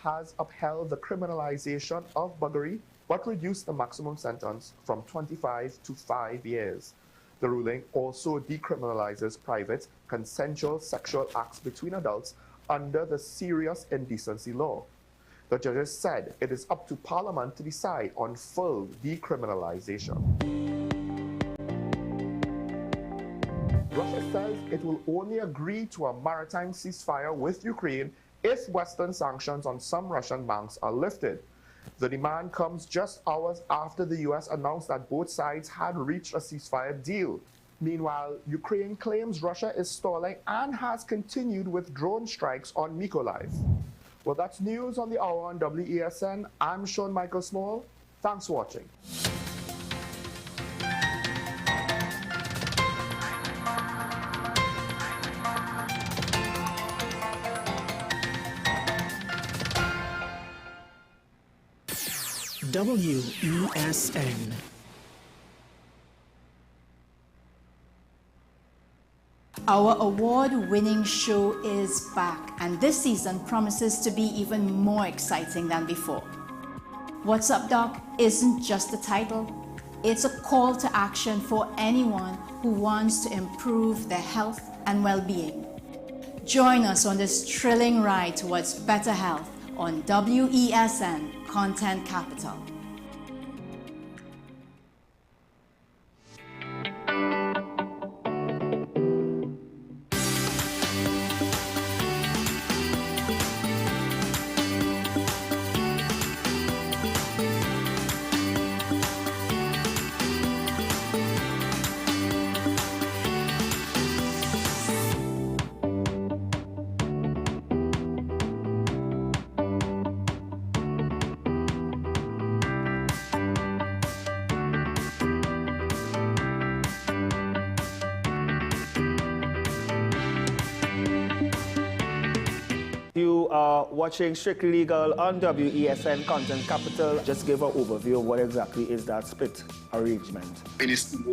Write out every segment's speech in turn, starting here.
has upheld the criminalization of buggery but reduced the maximum sentence from 25 to 5 years. The ruling also decriminalizes private, consensual sexual acts between adults under the Serious Indecency Law. The judges said it is up to Parliament to decide on full decriminalization. Russia says it will only agree to a maritime ceasefire with Ukraine if Western sanctions on some Russian banks are lifted. The demand comes just hours after the U.S. announced that both sides had reached a ceasefire deal. Meanwhile, Ukraine claims Russia is stalling and has continued with drone strikes on Mykolaiv. Well, that's news on the hour on WESN. I'm Sean Michael Small. Thanks for watching. WESN. Our award-winning show is back, and this season promises to be even more exciting than before. What's Up, Doc isn't just a title, it's a call to action for anyone who wants to improve their health and well-being. Join us on this thrilling ride towards better health on WESN Content Capital. You are watching Strictly Legal on WESN Content Capital. Just give an overview of what exactly is that split arrangement.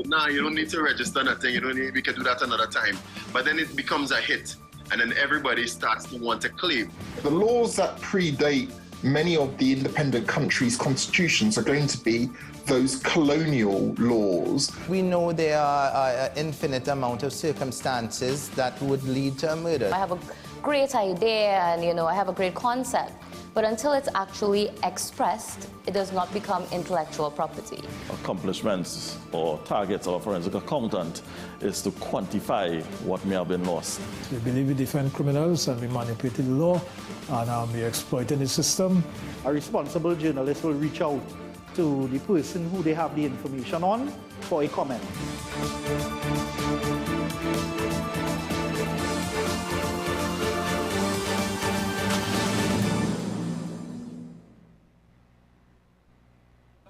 Nah, you don't need to register nothing. You don't need, we can do that another time. But then it becomes a hit, and then everybody starts to want to claim. The laws that predate many of the independent countries' constitutions are going to be those colonial laws. We know there are an infinite amount of circumstances that would lead to a murder. I have a great idea and I have a great concept, but until it's actually expressed, it does not become intellectual property. Accomplishments or targets of a forensic accountant is to quantify what may have been lost. We believe we defend criminals and we manipulated the law and we exploited the system. A responsible journalist will reach out to the person who they have the information on for a comment.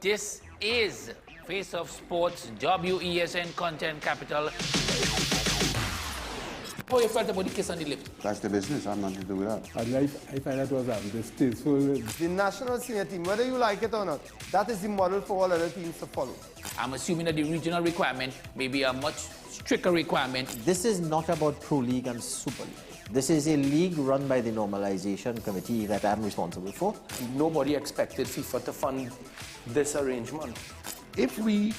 This is Face of Sports, WESN Content Capital. How you felt about the kiss on the lip? That's the business. I'm nothing to do with that. I find that was distasteful. The national senior team, whether you like it or not, that is the model for all other teams to follow. I'm assuming that the regional requirement may be a much stricter requirement. This is not about Pro League and Super League. This is a league run by the Normalization Committee that I'm responsible for. Nobody expected FIFA to fund this arrangement. If we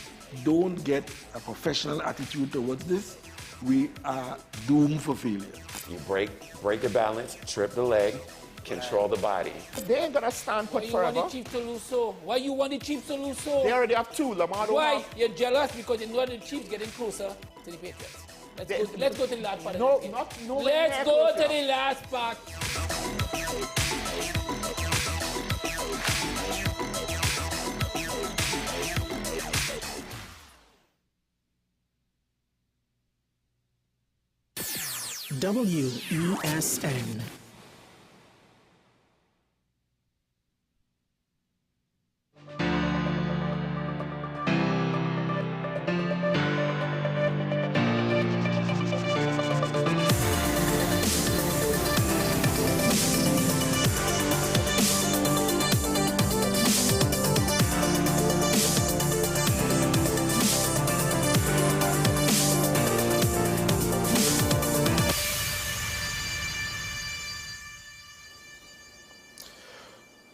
don't get a professional attitude towards this, we are doomed for failure. You break the balance, trip the leg, control the body. They ain't gonna stand put forever. Why you want the Chiefs to lose so? Why you want the Chiefs to lose so? They already have two. Lamar don't Why? have. You're jealous because you know the Chiefs getting closer to the Patriots. Let's go to the last part. No, let's go to the last part. WESN.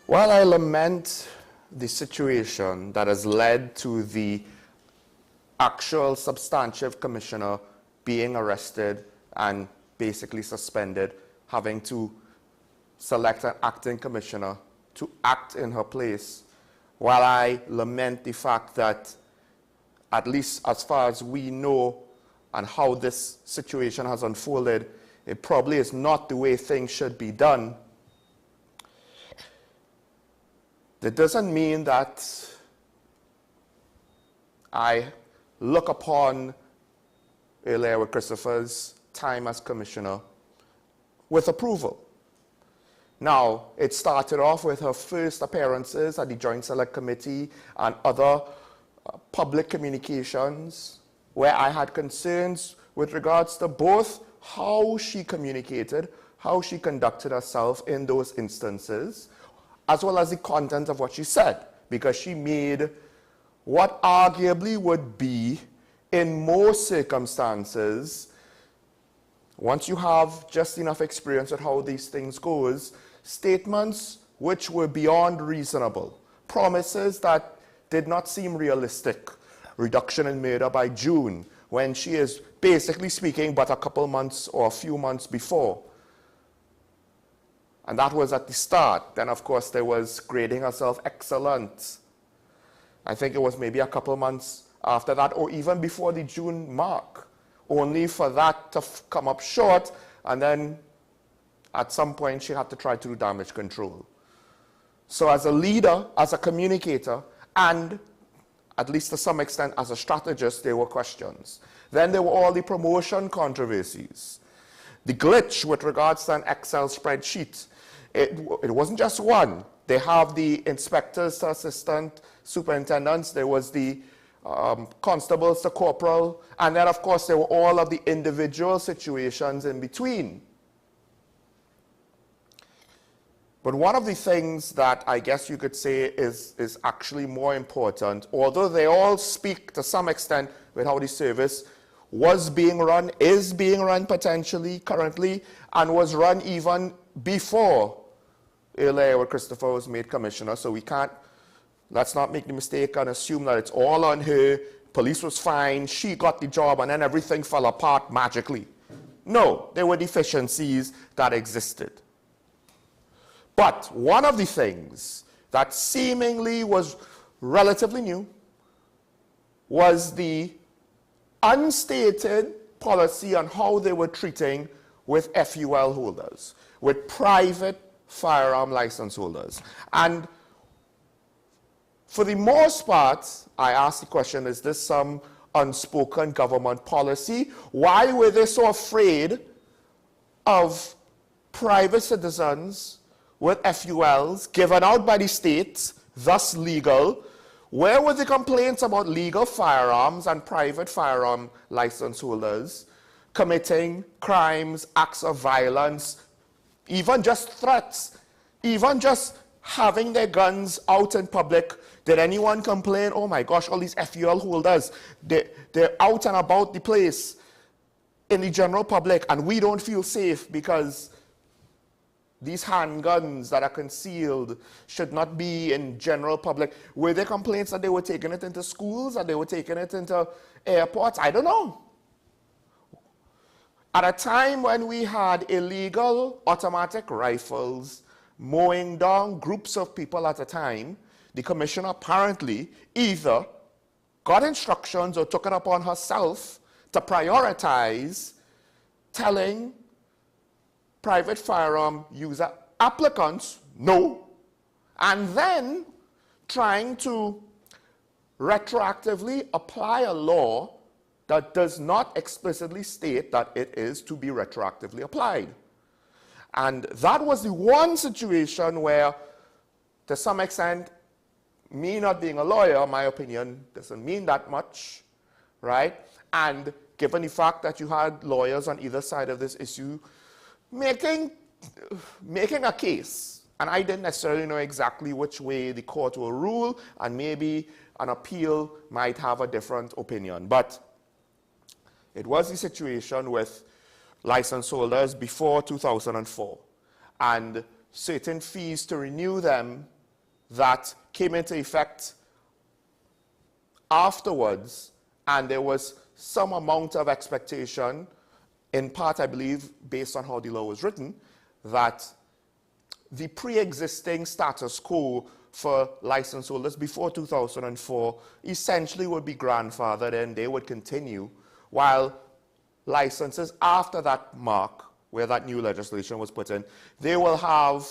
While I lament the situation that has led to the actual substantive commissioner being arrested and basically suspended, having to select an acting commissioner to act in her place, while I lament the fact that, at least as far as we know and how this situation has unfolded, it probably is not the way things should be done, that doesn't mean that I look upon Airlink Christopher's time as commissioner with approval. Now, it started off with her first appearances at the Joint Select Committee and other public communications, where I had concerns with regards to both how she communicated, how she conducted herself in those instances, as well as the content of what she said, because she made what arguably would be, in most circumstances, once you have just enough experience with how these things goes, statements which were beyond reasonable, promises that did not seem realistic, reduction in murder by June, when she is basically speaking but a couple months or a few months before. And that was at the start. Then, of course, there was grading herself excellent. I think it was maybe a couple months after that, or even before the June mark, only for that to come up short, and then at some point she had to try to do damage control. So as a leader, as a communicator, and at least to some extent as a strategist, there were questions. Then there were all the promotion controversies. The glitch with regards to an Excel spreadsheet. It wasn't just one. They have the inspectors to assistant superintendents. There was the constables to corporal. And then, of course, there were all of the individual situations in between. But one of the things that I guess you could say is actually more important, although they all speak to some extent with how the service was being run, is being run potentially currently, and was run even before Airlink Christopher was made commissioner. So we can't, let's not make the mistake and assume that it's all on her. Police was fine, she got the job, and then everything fell apart magically. No, there were deficiencies that existed. But one of the things that seemingly was relatively new was the unstated policy on how they were treating with FUL holders, with private firearm license holders. And for the most part, I asked the question, is this some unspoken government policy? Why were they so afraid of private citizens with FULs given out by the state, thus legal? Where were the complaints about legal firearms and private firearm license holders committing crimes, acts of violence, even just threats, even just having their guns out in public? Did anyone complain, oh my gosh, all these FUL holders, they're out and about the place in the general public and we don't feel safe because these handguns that are concealed should not be in general public? Were there complaints that they were taking it into schools, that they were taking it into airports? I don't know. At a time when we had illegal automatic rifles mowing down groups of people at a time, the commissioner apparently either got instructions or took it upon herself to prioritize telling private firearm user applicants no, and then trying to retroactively apply a law that does not explicitly state that it is to be retroactively applied. And that was the one situation where, to some extent, me not being a lawyer, my opinion doesn't mean that much, right? And given the fact that you had lawyers on either side of this issue making a case, and I didn't necessarily know exactly which way the court will rule, and maybe an appeal might have a different opinion. But it was the situation with license holders before 2004. And certain fees to renew them that came into effect afterwards, and there was some amount of expectation, in part, I believe, based on how the law was written, that the pre-existing status quo for license holders before 2004 essentially would be grandfathered and they would continue, while licenses after that mark, where that new legislation was put in, they will have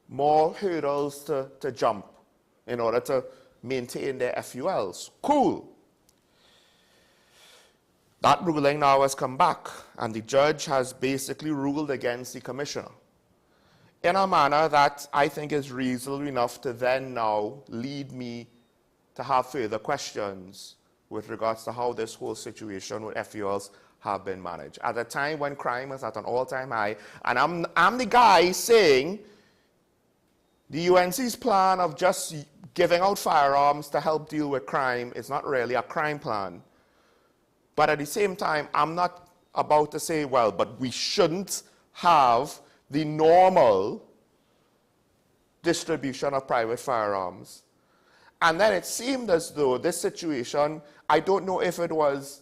more hurdles to jump in order to maintain their FULs. Cool. That ruling now has come back, and the judge has basically ruled against the commissioner in a manner that I think is reasonable enough to then now lead me to have further questions with regards to how this whole situation with FULs have been managed. At a time when crime is at an all-time high, and I'm the guy saying the UNC's plan of just giving out firearms to help deal with crime is not really a crime plan. But at the same time, I'm not about to say, well, but we shouldn't have the normal distribution of private firearms. And then it seemed as though this situation, I don't know if it was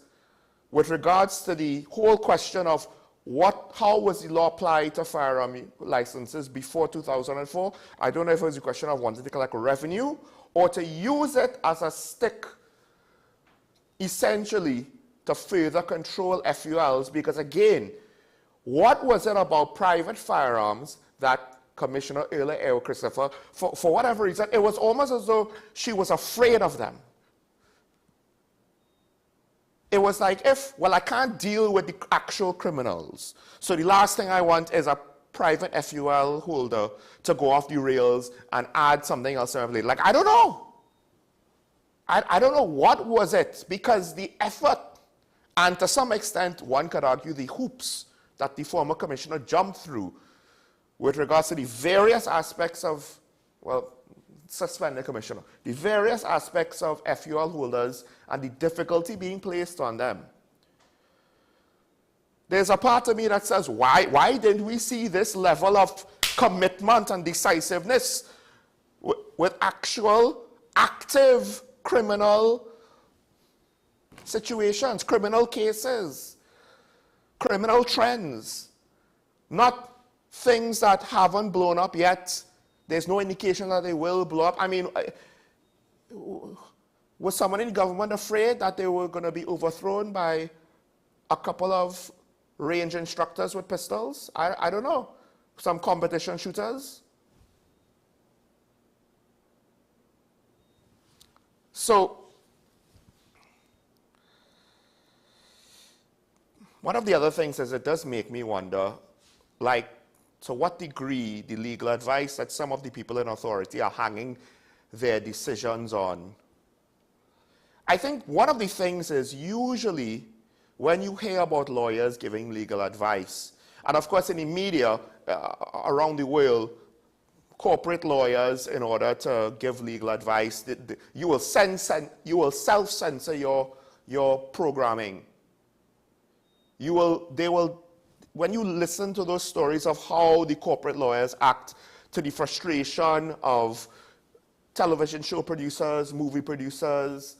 with regards to the whole question of how was the law applied to firearm licenses before 2004? I don't know if it was a question of wanting to collect revenue or to use it as a stick, essentially, to further control FULs, because again, what was it about private firearms that Commissioner Earl Christopher, for whatever reason, it was almost as though she was afraid of them. It was like well, I can't deal with the actual criminals, so the last thing I want is a private FUL holder to go off the rails and add something else. Like, I don't know. I don't know what was it, because the effort, and to some extent, one could argue the hoops that the former commissioner jumped through with regards to the various aspects of, well, suspend the commissioner, the various aspects of FUL holders and the difficulty being placed on them. There's a part of me that says, why didn't we see this level of commitment and decisiveness with actual, active criminal situations, criminal cases, criminal trends, not things that haven't blown up yet. There's no indication that they will blow up. I mean, was someone in government afraid that they were going to be overthrown by a couple of range instructors with pistols? I don't know. Some competition shooters? So, one of the other things is it does make me wonder, like, to what degree the legal advice that some of the people in authority are hanging their decisions on. I think one of the things is usually when you hear about lawyers giving legal advice, and of course in the media around the world, corporate lawyers, in order to give legal advice, you will self-censor your programming. When you listen to those stories of how the corporate lawyers act to the frustration of television show producers, movie producers,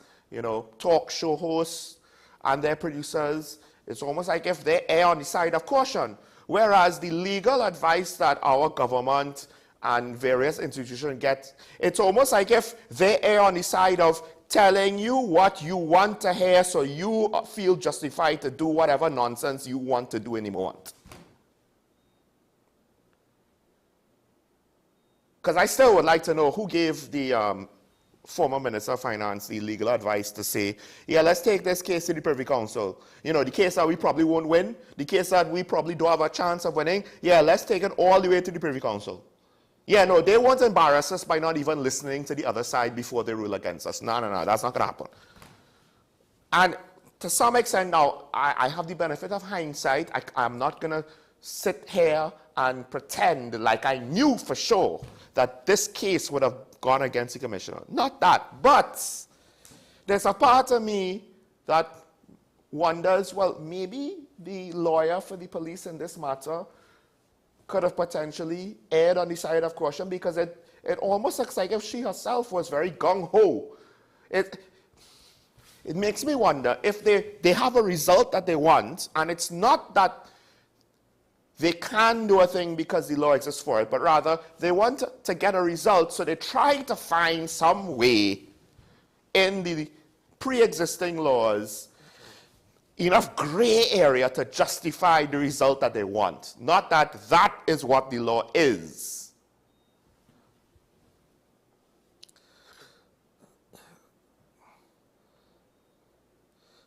talk show hosts and their producers, it's almost like if they err on the side of caution. Whereas the legal advice that our government and various institutions get, it's almost like if they err on the side of telling you what you want to hear so you feel justified to do whatever nonsense you want to do anymore. Because I still would like to know who gave the former Minister of Finance the legal advice to say, yeah, let's take this case to the Privy Council. The case that we probably won't win, the case that we probably don't have a chance of winning, yeah, let's take it all the way to the Privy Council. Yeah, no, they won't embarrass us by not even listening to the other side before they rule against us. No, that's not going to happen. And to some extent now, I have the benefit of hindsight. I'm not going to sit here and pretend like I knew for sure that this case would have gone against the commissioner. Not that, but there's a part of me that wonders, well, maybe the lawyer for the police in this matter could have potentially erred on the side of caution, because it almost looks like if she herself was very gung-ho. It makes me wonder if they have a result that they want, and it's not that they can do a thing because the law exists for it, but rather they want to get a result, so they try to find some way in the pre-existing laws enough gray area to justify the result that they want. Not that that is what the law is.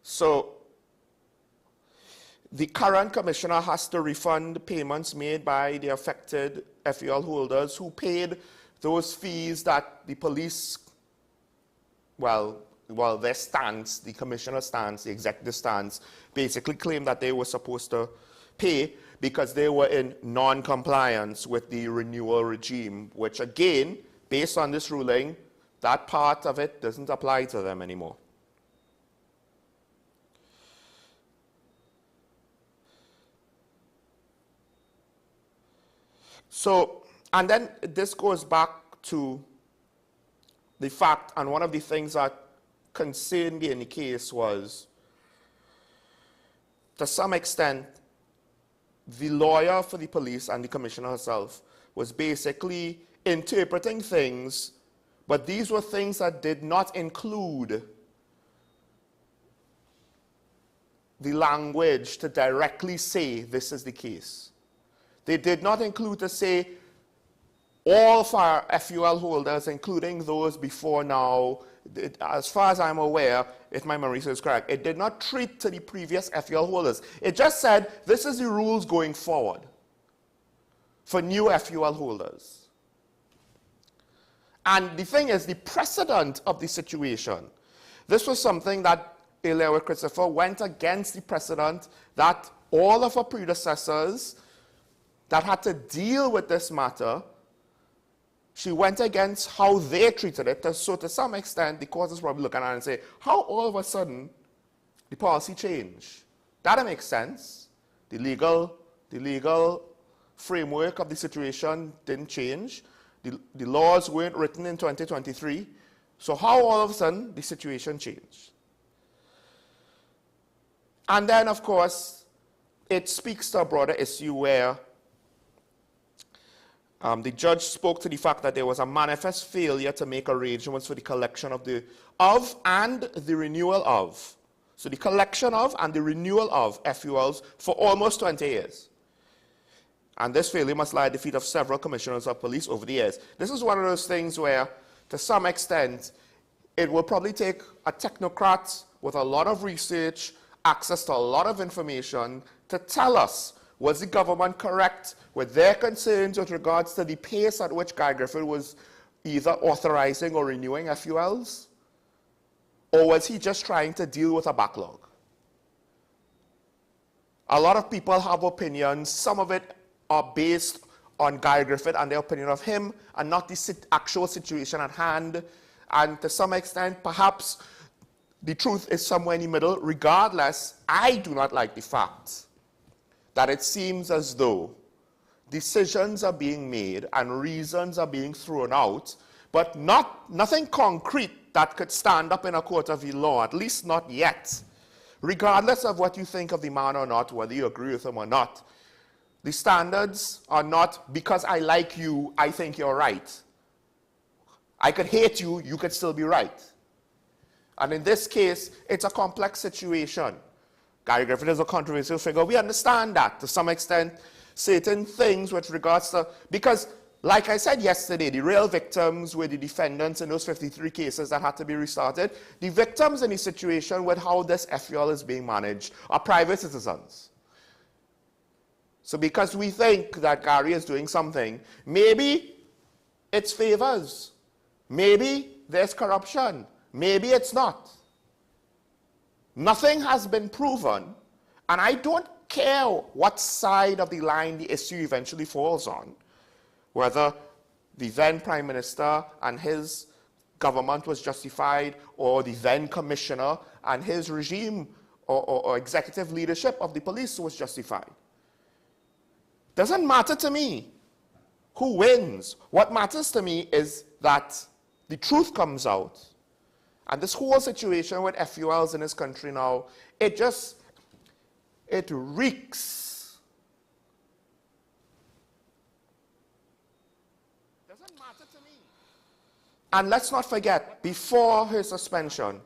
So the current commissioner has to refund payments made by the affected FUL holders who paid those fees that the police, well, their stance, the commissioner's stance, the executive stance, basically claimed that they were supposed to pay because they were in non-compliance with the renewal regime, which again, based on this ruling, that part of it doesn't apply to them anymore. So, and then this goes back to the fact, and one of the things that concerned me in the case was, to some extent, the lawyer for the police and the commissioner herself was basically interpreting things, but these were things that did not include the language to directly say this is the case. They did not include to say all FUL holders, including those before now. As far as I'm aware, if my memory serves correct, it did not treat to the previous FUL holders. It just said, this is the rules going forward for new FUL holders. And the thing is, the precedent of the situation, this was something that earlier with Christopher went against the precedent that all of our predecessors that had to deal with this matter, she went against how they treated it. So to some extent, the court is probably looking at it and say, how all of a sudden the policy changed? That makes sense. The legal framework of the situation didn't change. The laws weren't written in 2023. So how all of a sudden the situation changed? And then, of course, it speaks to a broader issue where the judge spoke to the fact that there was a manifest failure to make arrangements for the collection of and the renewal of. So the collection of and the renewal of FULs for almost 20 years. And this failure must lie at the feet of several commissioners of police over the years. This is one of those things where, to some extent, it will probably take a technocrat with a lot of research, access to a lot of information, to tell us, was the government correct with their concerns with regards to the pace at which Guy Griffith was either authorizing or renewing FULs? Or was he just trying to deal with a backlog? A lot of people have opinions. Some of it are based on Guy Griffith and their opinion of him, and not the actual situation at hand. And to some extent, perhaps the truth is somewhere in the middle. Regardless, I do not like the fact that it seems as though decisions are being made and reasons are being thrown out, but nothing concrete that could stand up in a court of law, at least not yet. Regardless of what you think of the man or not, whether you agree with him or not, the standards are not, because I like you, I think you're right. I could hate you, you could still be right. And in this case, it's a complex situation. Guy Griffith is a controversial figure. We understand that to some extent, certain things with regards to, because like I said yesterday, the real victims were the defendants in those 53 cases that had to be restarted. The victims in the situation with how this FUL is being managed are private citizens. So because we think that Gary is doing something, maybe it's favors, maybe there's corruption, maybe it's not. Nothing has been proven, and I don't care what side of the line the issue eventually falls on, whether the then Prime Minister and his government was justified, or the then Commissioner and his regime or executive leadership of the police was justified. Doesn't matter to me who wins. What matters to me is that the truth comes out. And this whole situation with FULs in this country now, it reeks. Doesn't matter to me. And let's not forget, before his suspension,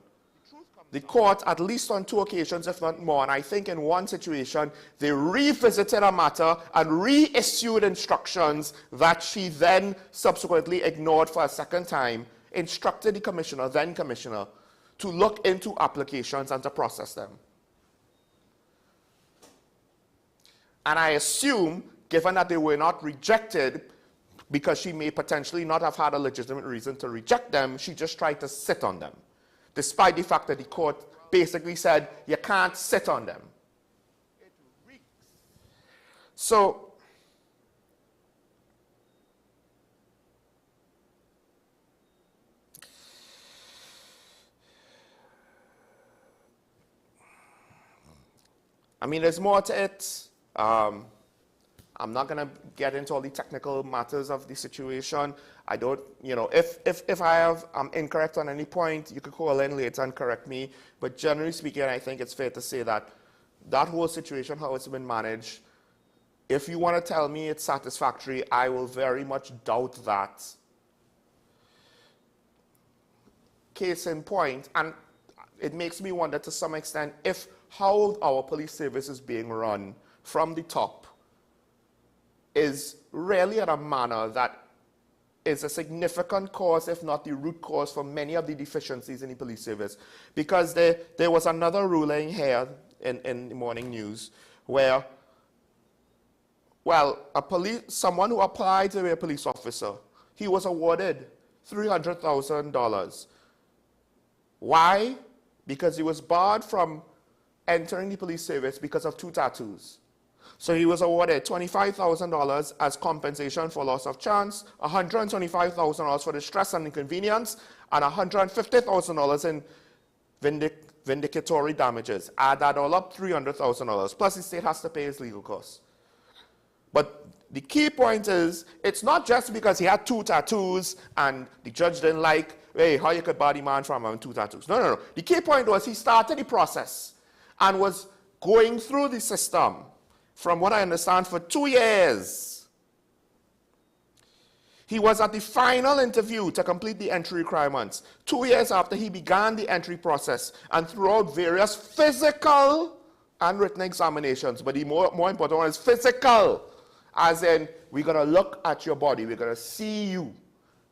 the court, at least on 2 occasions, if not more, and I think in one situation, they revisited a matter and reissued instructions that she then subsequently ignored for a second time, instructed the commissioner, then commissioner, to look into applications and to process them. And I assume, given that they were not rejected, because she may potentially not have had a legitimate reason to reject them, she just tried to sit on them, despite the fact that the court basically said, you can't sit on them. So, I mean, there's more to it. I'm not going to get into all the technical matters of the situation. I don't, you know, if I'm incorrect on any point, you could call in later and correct me. But generally speaking, I think it's fair to say that that whole situation, how it's been managed, if you want to tell me it's satisfactory, I will very much doubt that. Case in point, and it makes me wonder to some extent if how our police service is being run from the top is really in a manner that is a significant cause, if not the root cause, for many of the deficiencies in the police service. Because there was another ruling here in the morning news where, well, someone who applied to be a police officer, he was awarded $300,000. Why? Because he was barred from entering the police service because of 2 tattoos. So he was awarded $25,000 as compensation for loss of chance, $125,000 for distress and inconvenience, and $150,000 in vindicatory damages. Add that all up, $300,000. Plus the state has to pay his legal costs. But the key point is, it's not just because he had 2 tattoos and the judge didn't like, hey, how you could bar the man from having 2 tattoos. No, no, no. The key point was he started the process and was going through the system, from what I understand, for 2 years. He was at the final interview to complete the entry requirements 2 years after he began the entry process, and throughout various physical and written examinations. But the more important one is physical, as in, we're going to look at your body, we're going to see you.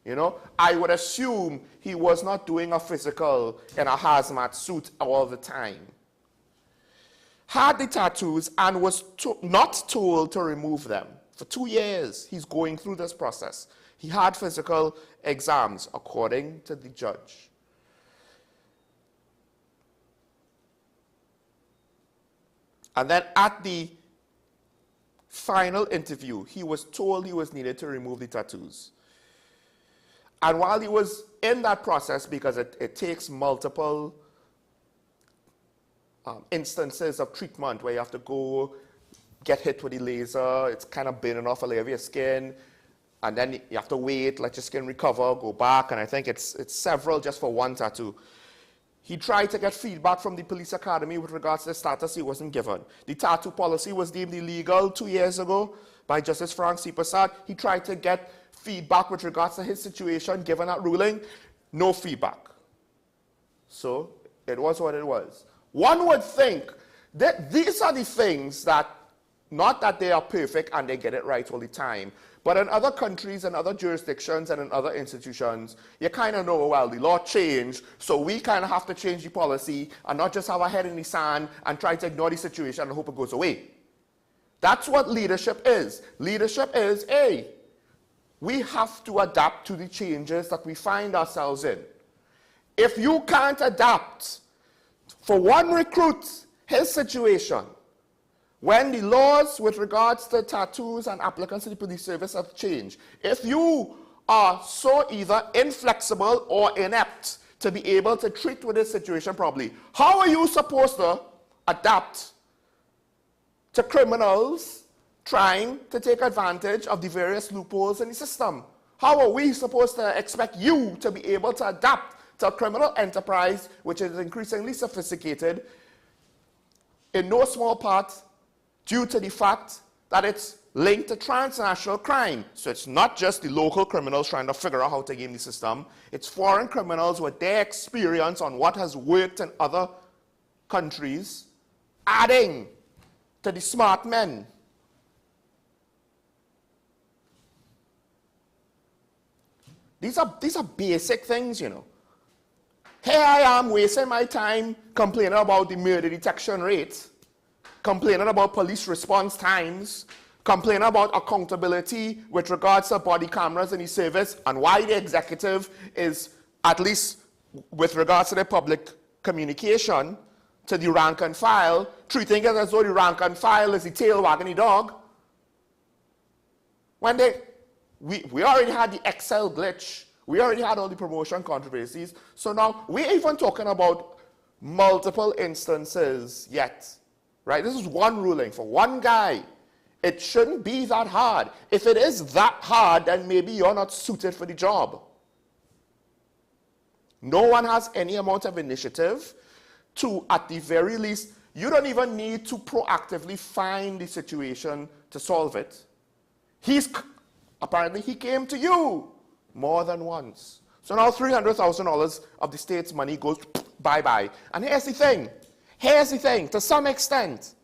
You know, I would assume he was not doing a physical in a hazmat suit all the time. Had the tattoos and was not told to remove them. For 2 years, he's going through this process. He had physical exams, according to the judge. And then at the final interview, he was told he was needed to remove the tattoos. And while he was in that process, because it takes multiple instances of treatment where you have to go get hit with the laser, it's kind of burning off a layer of your skin, and then you have to wait, let your skin recover, go back, and I think it's several just for one tattoo. He tried to get feedback from the police academy with regards to the status. He wasn't given. The tattoo policy was deemed illegal 2 years ago by Justice Frank C. Prasad. He tried to get feedback with regards to his situation, given that ruling. No feedback. So it was what it was. One would think that these are the things that, not that they are perfect and they get it right all the time, but in other countries and other jurisdictions and in other institutions, you kind of know, well, the law changed, so we kind of have to change the policy and not just have our head in the sand and try to ignore the situation and hope it goes away. That's what leadership is. Leadership is, hey, we have to adapt to the changes that we find ourselves in. If you can't adapt, for one recruit, his situation, when the laws with regards to tattoos and applicants to the police service have changed, if you are so either inflexible or inept to be able to treat with this situation properly, how are you supposed to adapt to criminals trying to take advantage of the various loopholes in the system. How are we supposed to expect you to be able to adapt to a criminal enterprise which is increasingly sophisticated, in no small part due to the fact that it's linked to transnational crime? So it's not just the local criminals trying to figure out how to game the system. It's foreign criminals with their experience on what has worked in other countries, adding to the smart men. These are basic things, you know. Here I am wasting my time complaining about the murder detection rate, complaining about police response times, complaining about accountability with regards to body cameras in the service, and why the executive is, at least with regards to the public communication, to the rank and file, treating it as though the rank and file is the tail wagging the dog. When we already had the Excel glitch. We already had all the promotion controversies. So now we're even talking about multiple instances yet, right? This is one ruling for one guy. It shouldn't be that hard. If it is that hard, then maybe you're not suited for the job. No one has any amount of initiative to, at the very least, you don't even need to proactively find the situation to solve it. Apparently he came to you more than once. So now $300,000 of the state's money goes bye-bye. And here's the thing, to some extent,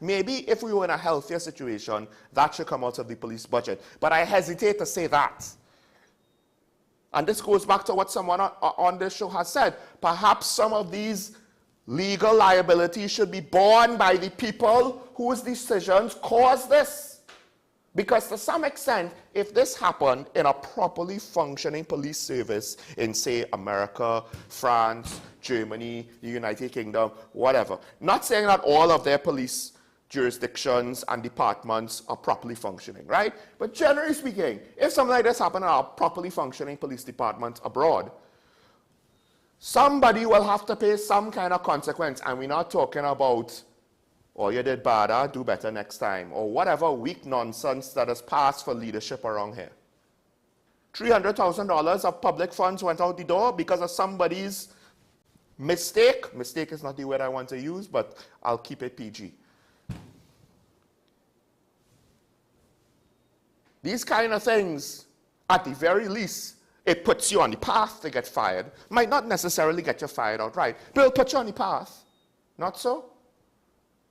maybe if we were in a healthier situation, that should come out of the police budget. But I hesitate to say that. And this goes back to what someone on this show has said. Perhaps some of these legal liabilities should be borne by the people whose decisions cause this. Because to some extent, if this happened in a properly functioning police service in, say, America, France, Germany, the United Kingdom, whatever, not saying that all of their police jurisdictions and departments are properly functioning, right? But generally speaking, if something like this happened in a properly functioning police department abroad, somebody will have to pay some kind of consequence, and we're not talking about, oh, you did bad, do better next time, or whatever weak nonsense that has passed for leadership around here. $300,000 of public funds went out the door because of somebody's mistake. Mistake is not the word I want to use, but I'll keep it PG. These kind of things, at the very least, it puts you on the path to get fired. Might not necessarily get you fired outright, but it'll put you on the path. Not so?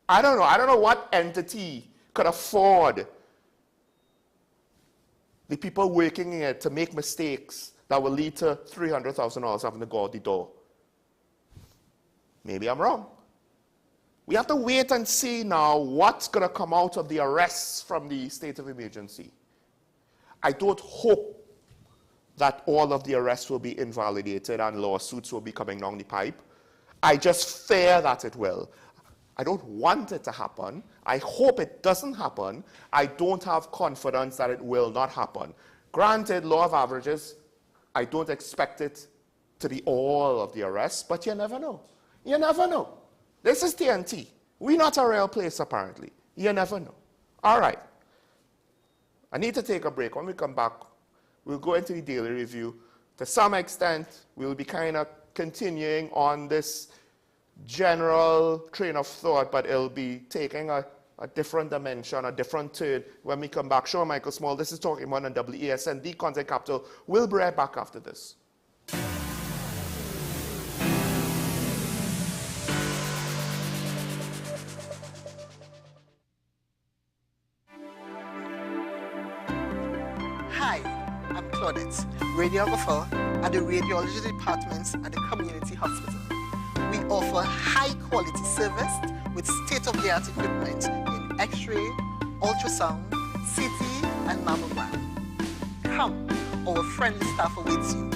I don't know what entity could afford the people working in it to make mistakes that will lead to $300,000 having to go out the door. Maybe I'm wrong. We have to wait and see now what's going to come out of the arrests from the state of emergency. I don't hope that all of the arrests will be invalidated and lawsuits will be coming down the pipe. I just fear that it will. I don't want it to happen. I hope it doesn't happen. I don't have confidence that it will not happen. Granted, law of averages, I don't expect it to be all of the arrests, but you never know. You never know. This is TNT. We're not a real place, apparently. You never know. All right. I need to take a break. When we come back, we'll go into the daily review. To some extent, we'll be kind of continuing on this general train of thought, but it'll be taking a different dimension, a different turn when we come back. Sean Michael Small, this is Talking One on WESN, the Content Capital. We'll be right back after this. Hi, I'm Claudette, radiographer at the radiology departments at the community hospital. We offer high-quality service with state-of-the-art equipment in X-ray, ultrasound, CT, and mammogram. Come, our friendly staff awaits you.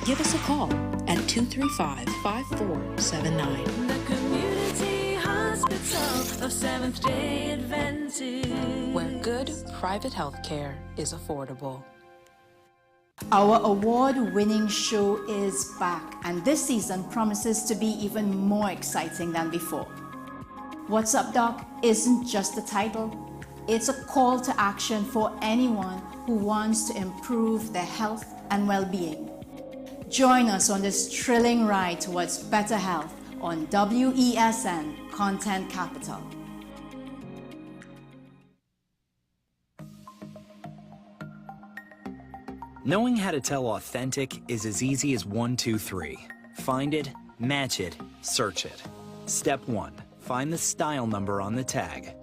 Give us a call at 235-5479. The Community Hospital of Seventh-day Adventist, where good private health care is affordable. Our award-winning show is back, and this season promises to be even more exciting than before. What's Up, Doc isn't just a title, It's a call to action for anyone who wants to improve their health and well-being. Join us on this thrilling ride towards better health on WESN Content Capital. Knowing how to tell authentic is as easy as 1, 2, 3. Find it, match it, search it. Step 1. Find the style number on the tag.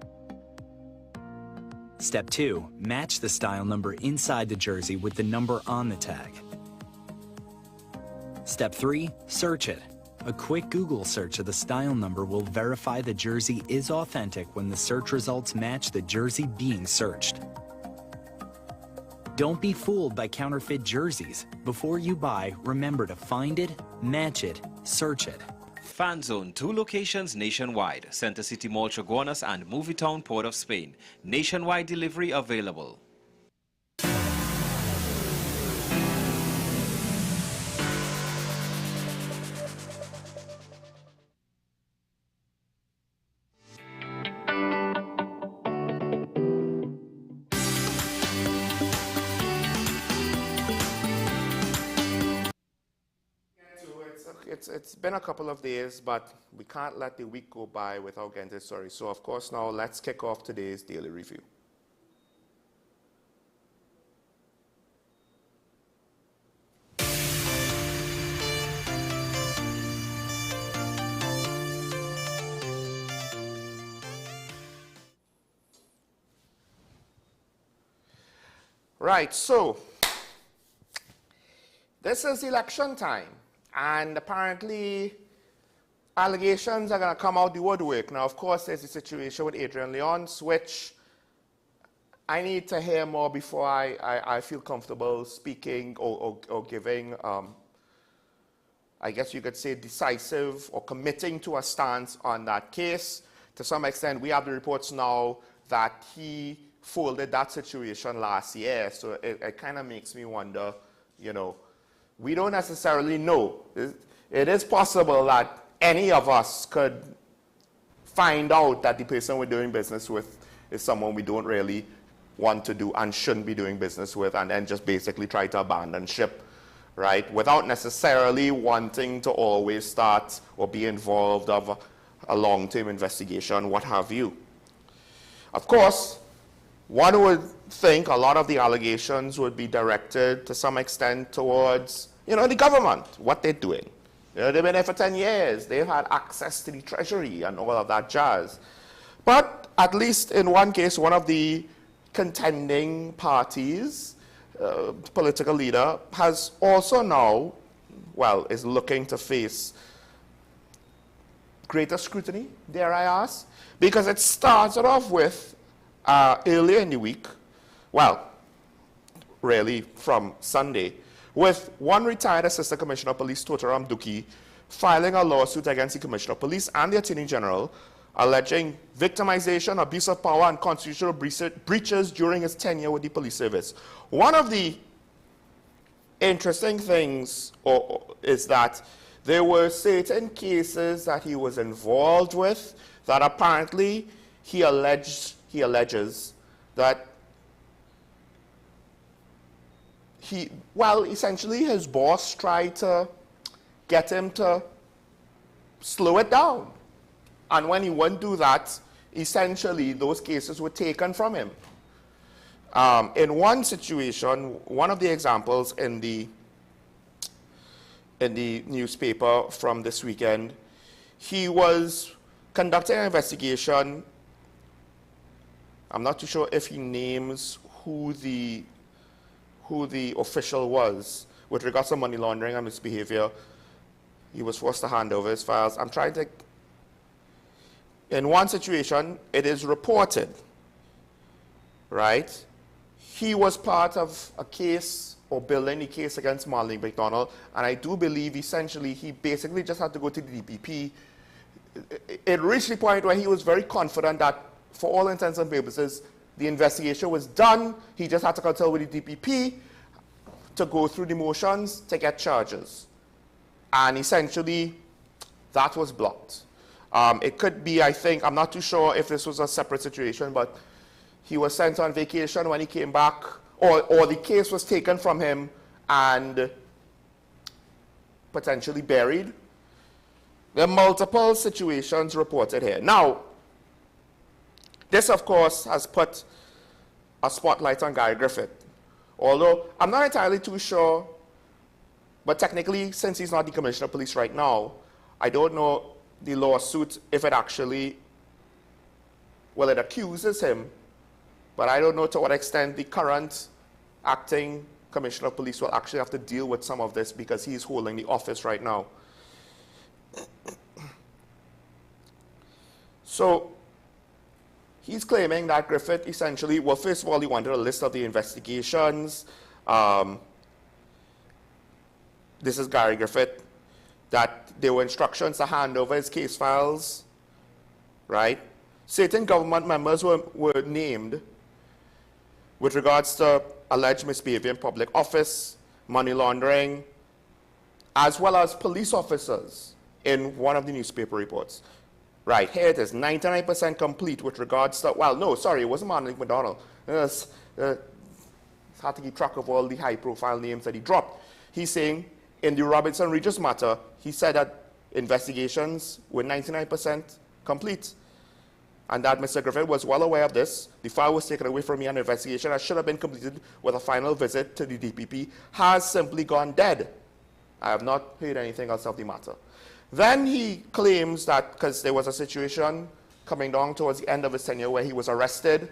Step 2. Match the style number inside the jersey with the number on the tag. Step 3. Search it. A quick Google search of the style number will verify the jersey is authentic when the search results match the jersey being searched. Don't be fooled by counterfeit jerseys. Before you buy, remember to find it, match it, search it. Fan Zone, 2 locations nationwide. Center City Mall, Chaguanas and Movietown, Port of Spain. Nationwide delivery available. It's been a couple of days, but we can't let the week go by without getting this story. So, of course, now let's kick off today's Daily Review. Right, so this is election time. And apparently, allegations are going to come out the woodwork. Now, of course, there's a situation with Adrian Leonce, which I need to hear more before I feel comfortable speaking or giving, I guess you could say, decisive or committing to a stance on that case. To some extent, we have the reports now that he folded that situation last year. So it kind of makes me wonder, you know, we don't necessarily know. It is possible that any of us could find out that the person we're doing business with is someone we don't really want to do and shouldn't be doing business with, and then just basically try to abandon ship, right? Without necessarily wanting to always start or be involved of a long-term investigation, what have you. Of course, one would think a lot of the allegations would be directed to some extent towards, you know, the government, what they're doing. You know, they've been there for 10 years. They've had access to the treasury and all of that jazz. But at least in one case, one of the contending parties, political leader, has also now, well, is looking to face greater scrutiny, dare I ask, because it started off with earlier in the week, well, really from Sunday, with one retired Assistant Commissioner of Police, Totaram Duki, filing a lawsuit against the Commissioner of Police and the Attorney General, alleging victimization, abuse of power, and constitutional breaches during his tenure with the police service. One of the interesting things is that there were certain cases that he was involved with that apparently he alleges that essentially his boss tried to get him to slow it down. And when he wouldn't do that, essentially those cases were taken from him. In one situation, one of the examples in the newspaper from this weekend, he was conducting an investigation. I'm not too sure if he names who the official was with regards to money laundering and misbehavior. He was forced to hand over his files. I'm trying to. In one situation, it is reported, right? He was part of a case or building a case against Marlene McDonald, and I do believe essentially he basically just had to go to the DPP. It reached the point where he was very confident that for all intents and purposes, the investigation was done. He just had to consult with the DPP to go through the motions to get charges. And essentially, that was blocked. It could be, I think, I'm not too sure if this was a separate situation, but he was sent on vacation. When he came back, or the case was taken from him and potentially buried. There are multiple situations reported here. Now, this, of course, has put a spotlight on Gary Griffith. Although, I'm not entirely too sure, but technically, since he's not the Commissioner of Police right now, I don't know the lawsuit, if it actually, well, it accuses him, but I don't know to what extent the current acting Commissioner of Police will actually have to deal with some of this because he's holding the office right now. So, he's claiming that Griffith essentially, well, first of all, he wanted a list of the investigations. This is Gary Griffith, that there were instructions to hand over his case files, right? Certain government members were named with regards to alleged misbehavior in public office, money laundering, as well as police officers in one of the newspaper reports. Right, here it is, 99% complete with regards to, well, no, sorry, it wasn't Martin McDonald. It's hard to keep track of all the high-profile names that he dropped. He's saying, in the Robinson Regis matter, he said that investigations were 99% complete, and that Mr. Griffith was well aware of this. The file was taken away from me, and an investigation that should have been completed with a final visit to the DPP has simply gone dead. I have not heard anything else of the matter. Then he claims that because there was a situation coming down towards the end of his tenure where he was arrested,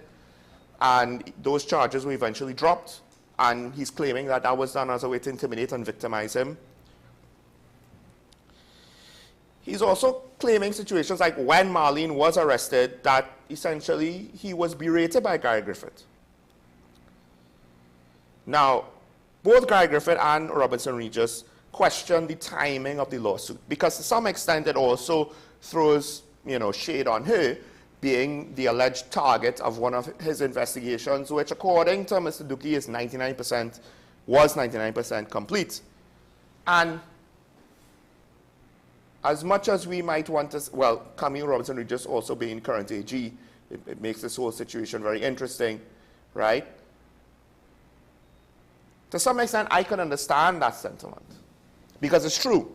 and those charges were eventually dropped, and he's claiming that that was done as a way to intimidate and victimize him. He's also claiming situations like when Marlene was arrested, that essentially he was berated by Gary Griffith. Now, both Gary Griffith and Robinson Regis question the timing of the lawsuit, because to some extent it also throws, shade on her being the alleged target of one of his investigations, which according to Mr. Dookie was 99% complete. And as much as we might want to, well, Camille Robinson Regis also being current AG, it makes this whole situation very interesting, right? To some extent, I can understand that sentiment, because it's true.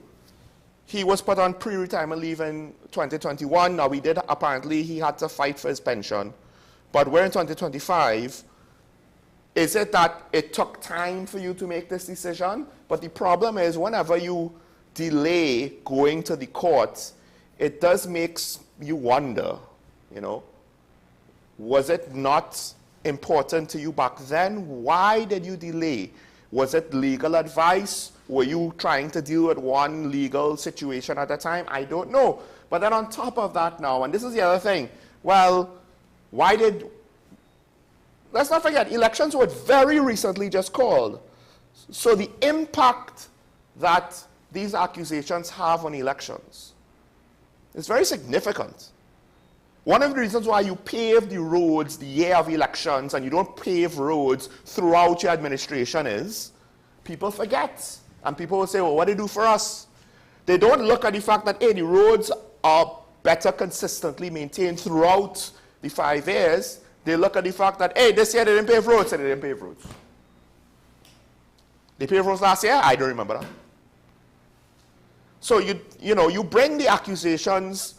He was put on pre-retirement leave in 2021. Now, apparently, he had to fight for his pension. But we're in 2025. Is it that it took time for you to make this decision? But the problem is, whenever you delay going to the courts, it does make you wonder, was it not important to you back then? Why did you delay? Was it legal advice? Were you trying to deal with one legal situation at a time? I don't know. But then on top of that now, and this is the other thing, well, let's not forget, elections were very recently just called. So the impact that these accusations have on elections is very significant. One of the reasons why you pave the roads the year of elections and you don't pave roads throughout your administration is people forget. And people will say, well, what do they do for us? They don't look at the fact that, hey, the roads are better consistently maintained throughout the 5 years. They look at the fact that, hey, this year they didn't pave roads, so they didn't pave roads. They paved roads last year? I don't remember that. So you bring the accusations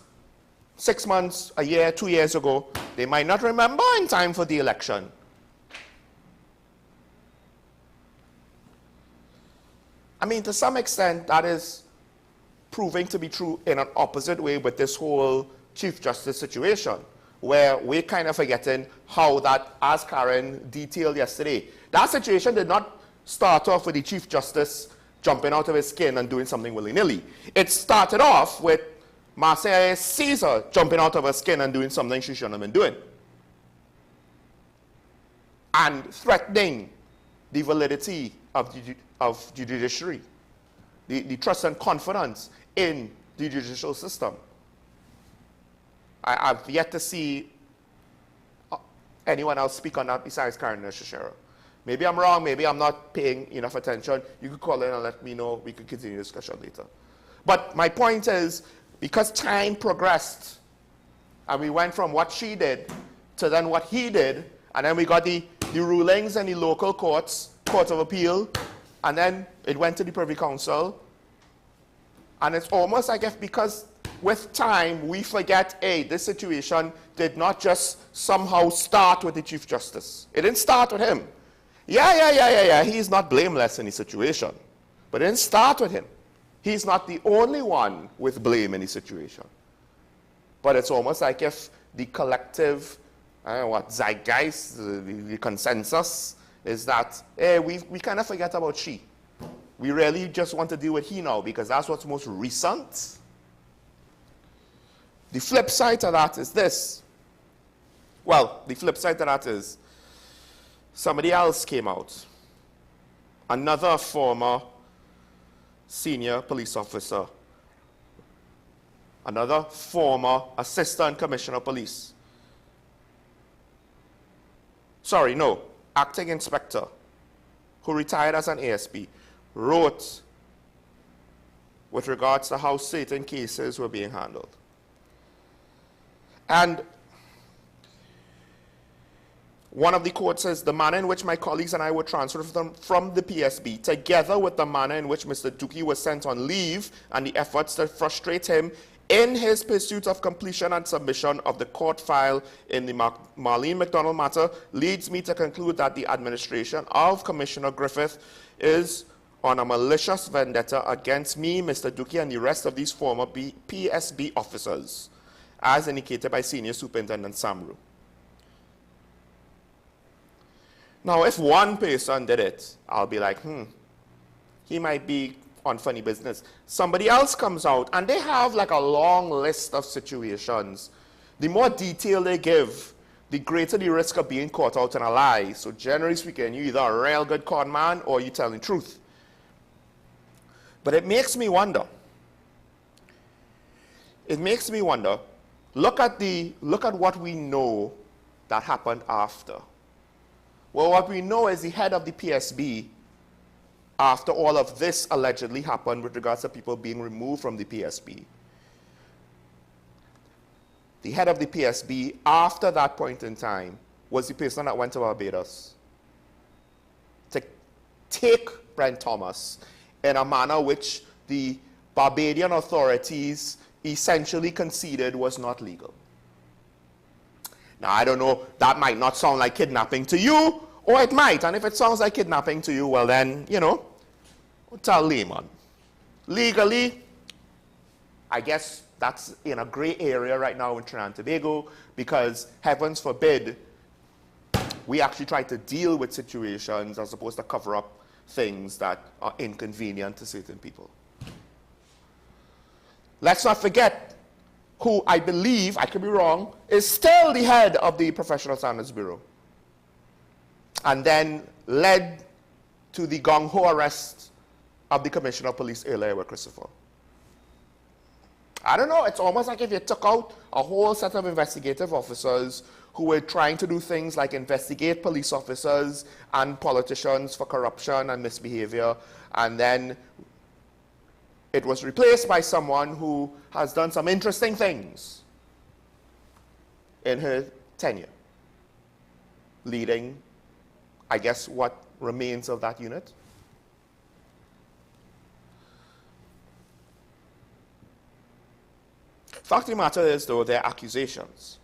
6 months, a year, 2 years ago. They might not remember in time for the election. I mean, to some extent, that is proving to be true in an opposite way with this whole Chief Justice situation, where we're kind of forgetting how that, as Karen detailed yesterday, that situation did not start off with the Chief Justice jumping out of his skin and doing something willy-nilly. It started off with Marcia Caesar jumping out of her skin and doing something she shouldn't have been doing, and threatening the validity of the judiciary, the trust and confidence in the judicial system. I've yet to see anyone else speak on that besides Karen Shishera. Maybe I'm wrong, maybe I'm not paying enough attention. You could call in and let me know. We could continue the discussion later. But my point is, because time progressed, and we went from what she did to then what he did, And then we got the rulings in the local courts, Court of Appeal, and then it went to the Privy Council. And it's almost like if, because with time, we forget, hey, this situation did not just somehow start with the Chief Justice. It didn't start with him. Yeah, he's not blameless in the situation. But it didn't start with him. He's not the only one with blame in the situation. But it's almost like if the collective, I don't know what, zeitgeist, the consensus is that, hey, we kind of forget about she. We really just want to deal with he now because that's what's most recent. The flip side to that is this. Well, the flip side to that is somebody else came out. Another former senior police officer. Another former assistant commissioner of police. Sorry, no, acting inspector who retired as an ASP wrote with regards to how certain cases were being handled. And one of the quotes says, the manner in which my colleagues and I were transferred from the PSB, together with the manner in which Mr. Dookie was sent on leave and the efforts to frustrate him in his pursuit of completion and submission of the court file in the Marlene McDonald matter, leads me to conclude that the administration of Commissioner Griffith is on a malicious vendetta against me, Mr. Dookie, and the rest of these former PSB officers, as indicated by Senior Superintendent Samru. Now, if one person did it, I'll be like, he might be on funny business. Somebody else comes out, and they have like a long list of situations. The more detail they give, the greater the risk of being caught out in a lie. So generally speaking, you're either a real good con man or you're telling the truth. But it makes me wonder. It makes me wonder. Look at what we know that happened after. Well, what we know is the head of the PSB, after all of this allegedly happened with regards to people being removed from the PSB, the head of the PSB, after that point in time, was the person that went to Barbados to take Brent Thomas in a manner which the Barbadian authorities essentially conceded was not legal. Now, I don't know, that might not sound like kidnapping to you, or it might, and if it sounds like kidnapping to you, well then, you know, tell layman. Legally, I guess that's in a gray area right now in Trinidad and Tobago, because heavens forbid, we actually try to deal with situations as opposed to cover up things that are inconvenient to certain people. Let's not forget who I believe, I could be wrong, is still the head of the Professional Standards Bureau. And then led to the gung-ho arrest of the Commissioner of Police earlier with Christopher. I don't know, it's almost like if you took out a whole set of investigative officers who were trying to do things like investigate police officers and politicians for corruption and misbehavior, and then it was replaced by someone who has done some interesting things in her tenure, leading, I guess, what remains of that unit. Fact of the matter is, though, there are accusations.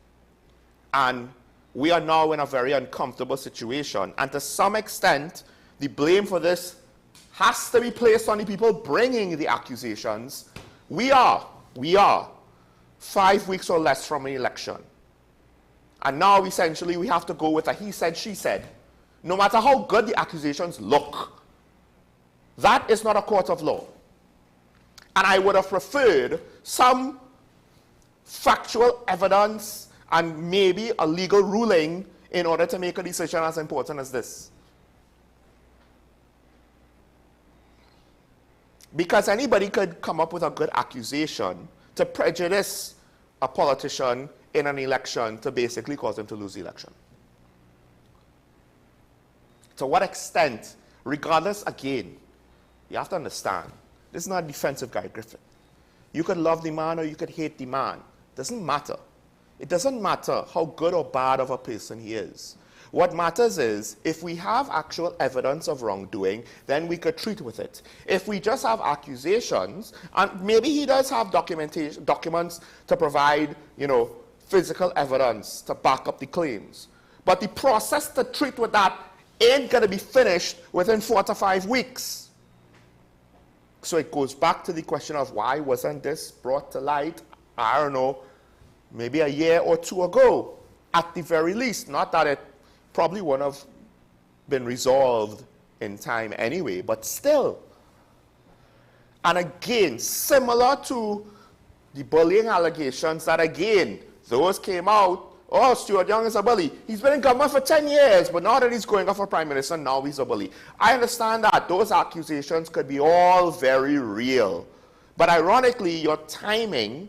And we are now in a very uncomfortable situation. And to some extent, the blame for this has to be placed on the people bringing the accusations. We are 5 weeks or less from an election. And now, essentially, we have to go with a he said, she said. No matter how good the accusations look, that is not a court of law. And I would have preferred some factual evidence and maybe a legal ruling in order to make a decision as important as this. Because anybody could come up with a good accusation to prejudice a politician in an election to basically cause him to lose the election. To what extent, regardless, again, you have to understand, this is not a defensive guy, Griffith. You could love the man or you could hate the man. It doesn't matter. It doesn't matter how good or bad of a person he is. What matters is, if we have actual evidence of wrongdoing, then we could treat with it. If we just have accusations, and maybe he does have documents to provide, physical evidence to back up the claims. But the process to treat with that ain't going to be finished within 4 to 5 weeks. So it goes back to the question of why wasn't this brought to light, I don't know, maybe a year or 2 ago, at the very least. Not that it probably wouldn't have been resolved in time anyway, but still. And again, similar to the bullying allegations that again, those came out, oh, Stuart Young is a bully. He's been in government for 10 years, but now that he's going up for prime minister, now he's a bully. I understand that those accusations could be all very real. But ironically, your timing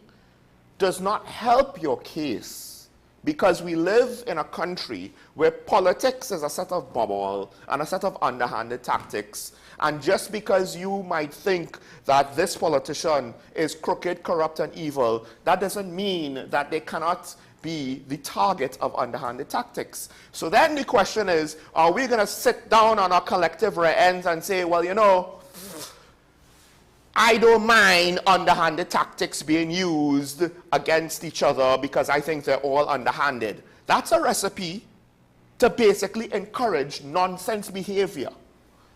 does not help your case, because we live in a country where politics is a set of bubble and a set of underhanded tactics. And just because you might think that this politician is crooked, corrupt, and evil, that doesn't mean that they cannot be the target of underhanded tactics. So then the question is, are we going to sit down on our collective rear ends and say, well, I don't mind underhanded tactics being used against each other because I think they're all underhanded. That's a recipe to basically encourage nonsense behavior.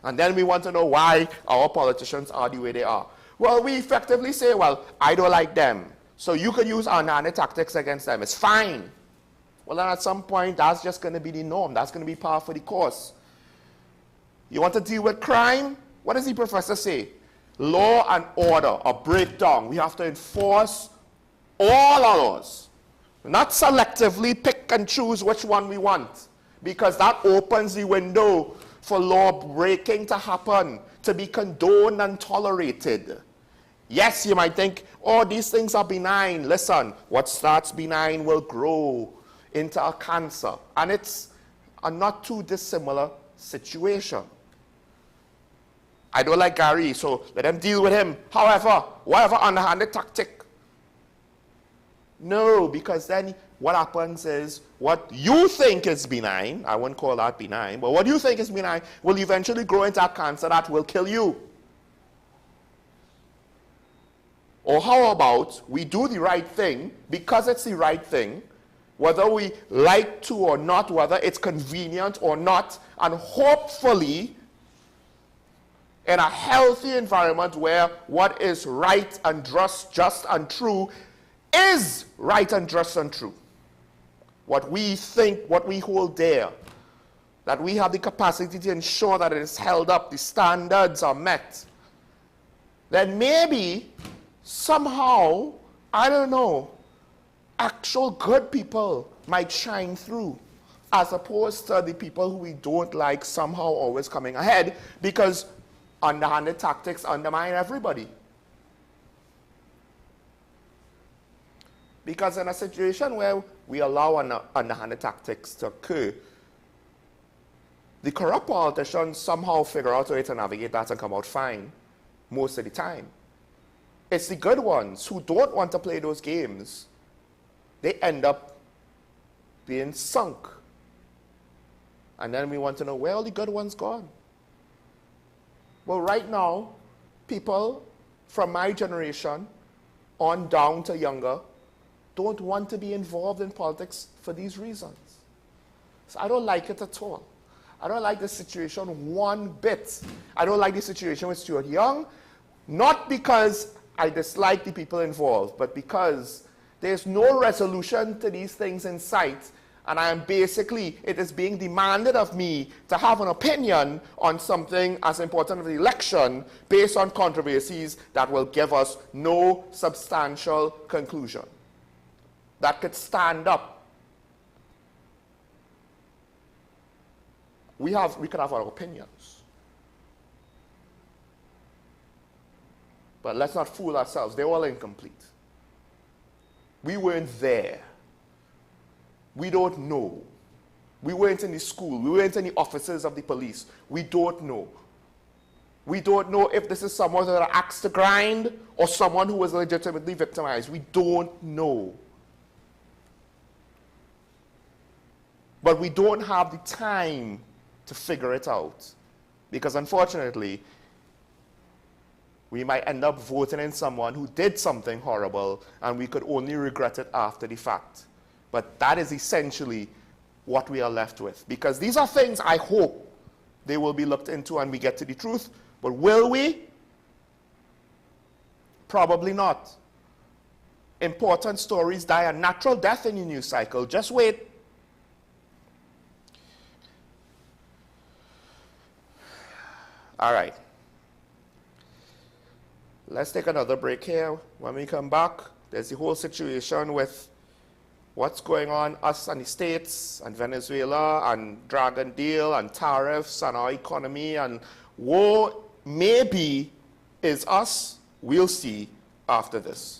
And then we want to know why our politicians are the way they are. Well, we effectively say, well, I don't like them, so you can use underhanded tactics against them. It's fine. Well, then at some point, that's just going to be the norm. That's going to be par for the course. You want to deal with crime? What does the professor say? Law and order, a breakdown. We have to enforce all our laws. Not selectively pick and choose which one we want, because that opens the window for law breaking to happen, to be condoned and tolerated. Yes, you might think, oh, these things are benign. Listen, what starts benign will grow into a cancer. And it's a not too dissimilar situation. I don't like Gary, so let them deal with him. However, whatever underhanded tactic. No, because then what happens is what you think is benign, I wouldn't call that benign, but what you think is benign will eventually grow into a cancer that will kill you. Or how about we do the right thing because it's the right thing, whether we like to or not, whether it's convenient or not, and hopefully in a healthy environment where what is right and just and true is right and just and true. What we think, what we hold dear, that we have the capacity to ensure that it is held up, the standards are met, then maybe somehow, I don't know, actual good people might shine through, as opposed to the people who we don't like somehow always coming ahead, because underhanded tactics undermine everybody. Because in a situation where we allow underhanded tactics to occur, the corrupt politicians somehow figure out a way to navigate that and come out fine most of the time. It's the good ones who don't want to play those games. They end up being sunk. And then we want to know, where are the good ones gone? Well, right now, people from my generation on down to younger don't want to be involved in politics for these reasons. So I don't like it at all. I don't like the situation one bit. I don't like the situation with Stuart Young, not because I dislike the people involved, but because there's no resolution to these things in sight. And I am basically, it is being demanded of me to have an opinion on something as important as the election based on controversies that will give us no substantial conclusion that could stand up. We could have our opinions. But let's not fool ourselves. They're all incomplete. We weren't there. We don't know. We weren't in the school. We weren't in the offices of the police. We don't know. We don't know if this is someone with an axe to grind or someone who was legitimately victimized. We don't know. But we don't have the time to figure it out. Because unfortunately, we might end up voting in someone who did something horrible, and we could only regret it after the fact. But that is essentially what we are left with. Because these are things I hope they will be looked into and we get to the truth. But will we? Probably not. Important stories die a natural death in the news cycle. Just wait. All right. Let's take another break here. When we come back, there's the whole situation with what's going on, us and the States and Venezuela and Dragon Deal and tariffs and our economy, and war maybe is us. We'll see after this.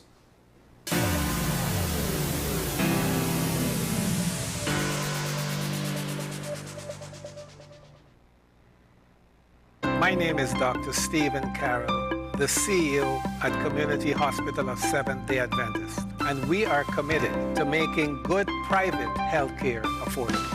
My name is Dr. Stephen Carroll, the CEO at Community Hospital of Seventh-day Adventist, and we are committed to making good private health care affordable.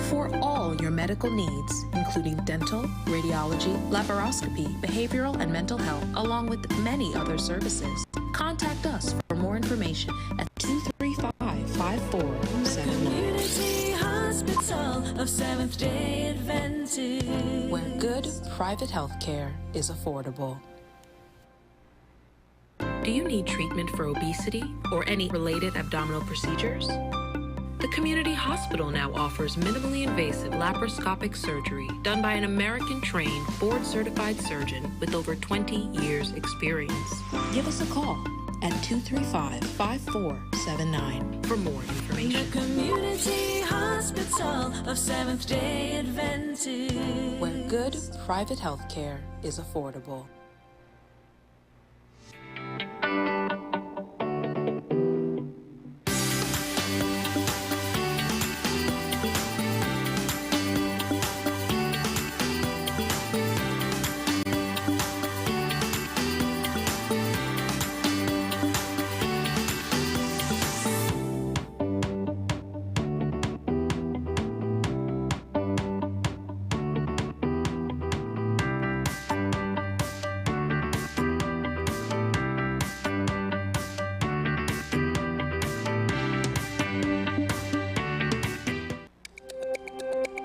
For all your medical needs, including dental, radiology, laparoscopy, behavioral and mental health, along with many other services, contact us for more information at 235-5479. Community Hospital of Seventh-day Adventist, where good private health care is affordable. Do you need treatment for obesity or any related abdominal procedures? The community hospital now offers minimally invasive laparoscopic surgery done by an American-trained, board-certified surgeon with over 20 years' experience. Give us a call at 235-5479 for more information. the Community Hospital of Seventh-day Adventist, where good private health care is affordable.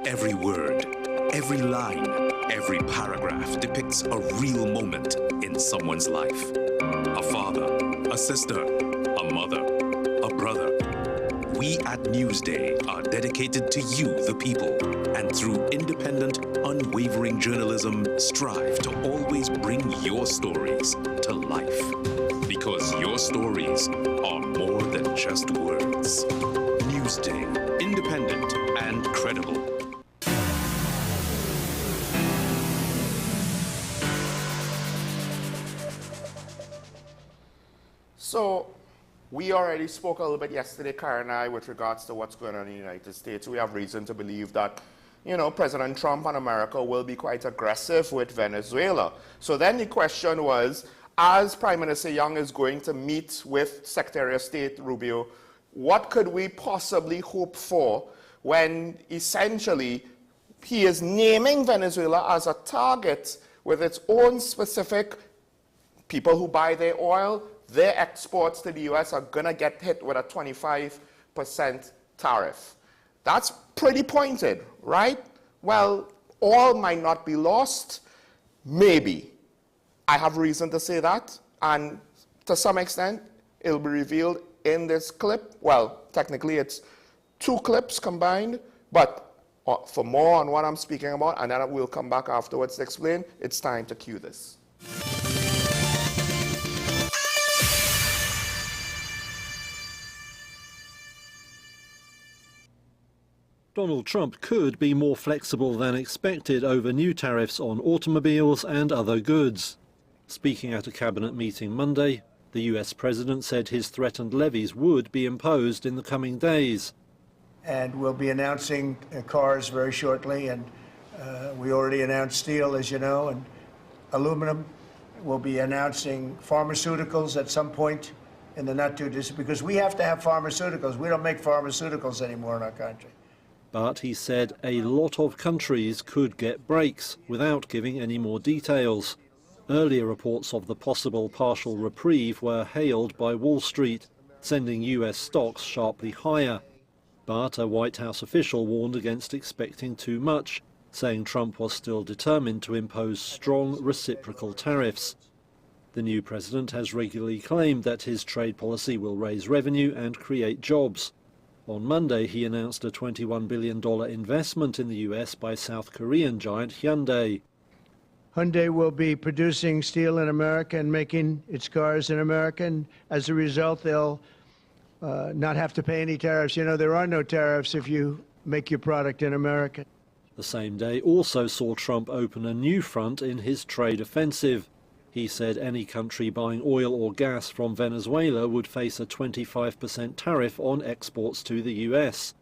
Every word, every line, every paragraph depicts a real moment in someone's life. A father, a sister, a mother, a brother. We at Newsday are dedicated to you, the people, and through independent, unwavering journalism, strive to always bring your stories to life. Because your stories are more than just words. Newsday, independent and credible. So we already spoke a little bit yesterday, Karen and I, with regards to what's going on in the United States. We have reason to believe that, you know, President Trump and America will be quite aggressive with Venezuela. So then the question was, as Prime Minister Young is going to meet with Secretary of State Rubio, what could we possibly hope for when essentially he is naming Venezuela as a target with its own specific people who buy their oil? Their exports to the US are going to get hit with a 25% tariff. That's pretty pointed, right? Well, all might not be lost. Maybe. I have reason to say that. And to some extent, it'll be revealed in this clip. Well, technically, it's 2 clips combined. But for more on what I'm speaking about, and then we'll come back afterwards to explain, it's time to cue this. Donald Trump could be more flexible than expected over new tariffs on automobiles and other goods. Speaking at a cabinet meeting Monday, the US president said his threatened levies would be imposed in the coming days. And we'll be announcing cars very shortly, and we already announced steel, as you know, and aluminum. We'll be announcing pharmaceuticals at some point in the not too distant, because we have to have pharmaceuticals. We don't make pharmaceuticals anymore in our country. But he said a lot of countries could get breaks without giving any more details. Earlier reports of the possible partial reprieve were hailed by Wall Street, sending US stocks sharply higher. But a White House official warned against expecting too much, saying Trump was still determined to impose strong reciprocal tariffs. The new president has regularly claimed that his trade policy will raise revenue and create jobs. On Monday, he announced a $21 billion investment in the US by South Korean giant Hyundai. Hyundai will be producing steel in America and making its cars in America, and as a result, they'll not have to pay any tariffs. You know, there are no tariffs if you make your product in America. The same day also saw Trump open a new front in his trade offensive. He said any country buying oil or gas from Venezuela would face a 25% tariff on exports to the US.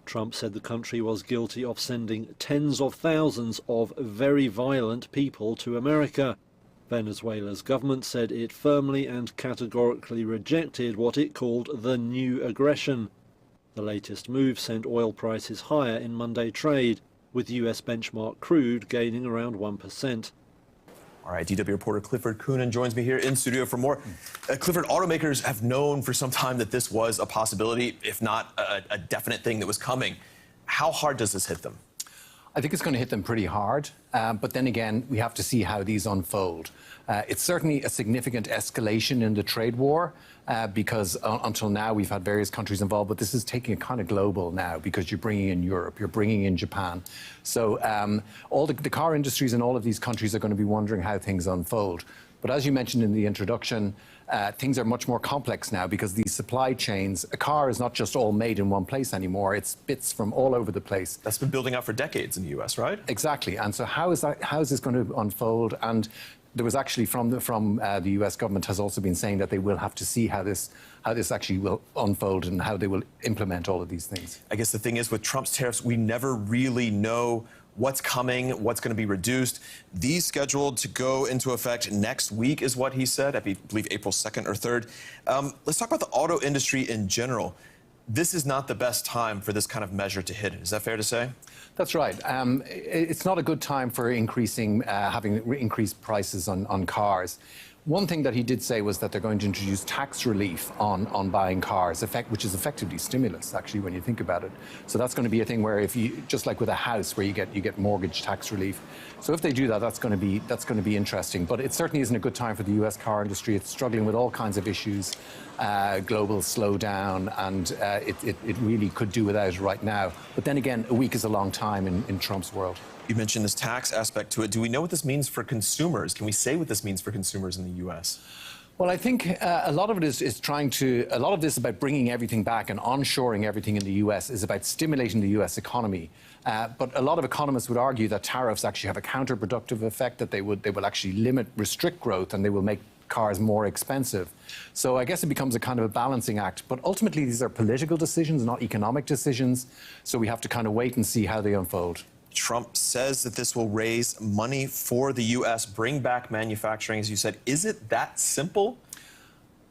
Trump said the country was guilty of sending tens of thousands of very violent people to America. Venezuela's government said it firmly and categorically rejected what it called the new aggression. The latest move sent oil prices higher in Monday trade, with US benchmark crude gaining around 1%. All right, DW reporter Clifford Coonan joins me here in studio for more. Clifford, automakers have known for some time that this was a possibility, if not a definite thing that was coming. How hard does this hit them? I think it's going to hit them pretty hard, but then again, we have to see how these unfold. It's certainly a significant escalation in the trade war, because until now we've had various countries involved, but this is taking it kind of global now because you're bringing in Europe, you're bringing in Japan. So all the car industries in all of these countries are going to be wondering how things unfold. But as you mentioned in the introduction, things are much more complex now because these supply chains, a car is not just all made in one place anymore, it's bits from all over the place. That's been building out for decades in the US, right? Exactly. And so how is this going to unfold? And there was actually from the US government has also been saying that they will have to see how this actually will unfold and how they will implement all of these things. I guess the thing is with Trump's tariffs, we never really know what's coming, what's going to be reduced. These scheduled to go into effect next week is what he said, I believe April 2nd or 3rd. Let's talk about the auto industry in general. This is not the best time for this kind of measure to hit. Is that fair to say? That's right. It's not a good time for having increased prices on cars. One thing that he did say was that they're going to introduce tax relief on buying cars, which is effectively stimulus, actually, when you think about it. So that's going to be a thing where if you, just like with a house, where you get mortgage tax relief. So if they do that, that's going to be interesting. But it certainly isn't a good time for the U.S. car industry. It's struggling with all kinds of issues, global slowdown, and it really could do without it right now. But then again, a week is a long time in Trump's world. You mentioned this tax aspect to it. Do we know what this means for consumers? Can we say what this means for consumers in the U.S.? Well, I think a lot of it is a lot of this is about bringing everything back and onshoring everything in the U.S. is about stimulating the U.S. economy. But a lot of economists would argue that tariffs actually have a counterproductive effect, that they will actually restrict growth, and they will make cars more expensive. So I guess it becomes a kind of a balancing act. But ultimately, these are political decisions, not economic decisions. So we have to kind of wait and see how they unfold. Trump says that this will raise money for the U.S., bring back manufacturing, as you said. Is it that simple?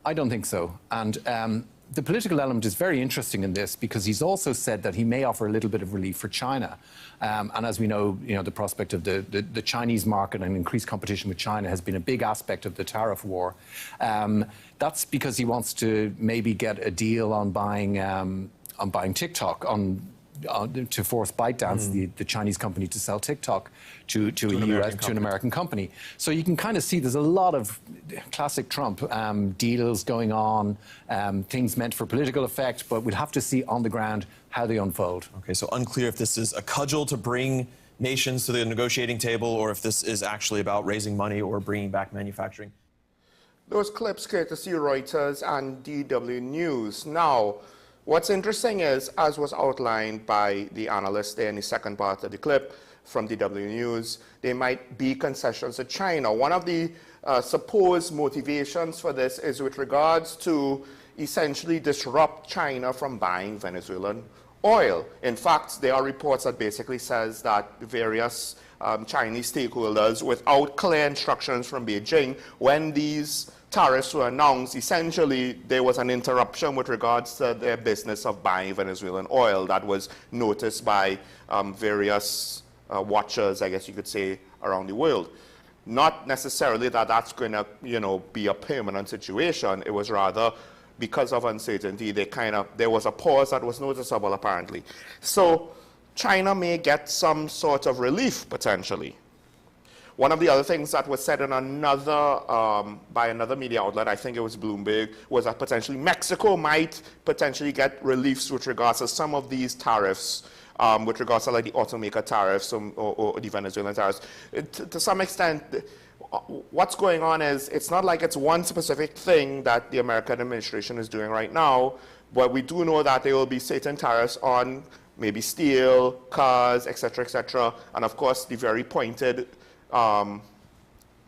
I don't think so. And the political element is very interesting in this because he's also said that he may offer a little bit of relief for China. And as we know, the prospect of the Chinese market and increased competition with China has been a big aspect of the tariff war. That's because he wants to maybe get a deal on buying TikTok, to force ByteDance, the Chinese company, to sell TikTok to an American company. So you can kind of see there's a lot of classic Trump deals going on, things meant for political effect, but we'll have to see on the ground how they unfold. Okay, so unclear if this is a cudgel to bring nations to the negotiating table or if this is actually about raising money or bringing back manufacturing. Those clips courtesy Reuters and DW News. Now, what's interesting is, as was outlined by the analyst there in the second part of the clip from DW News, there might be concessions to China. One of the supposed motivations for this is with regards to essentially disrupt China from buying Venezuelan oil. In fact, there are reports that basically says that various Chinese stakeholders, without clear instructions from Beijing, when these tariffs were announced, essentially there was an interruption with regards to their business of buying Venezuelan oil that was noticed by various watchers, I guess you could say, around the world. Not necessarily that that's going to, be a permanent situation. It was rather because of uncertainty, there was a pause that was noticeable apparently. So China may get some sort of relief potentially. One of the other things that was said in by another media outlet, I think it was Bloomberg, was that potentially Mexico might potentially get reliefs with regards to some of these tariffs, with regards to like the automaker tariffs or the Venezuelan tariffs. To some extent, what's going on is it's not like it's one specific thing that the American administration is doing right now, but we do know that there will be certain tariffs on maybe steel, cars, etc., and of course the very pointed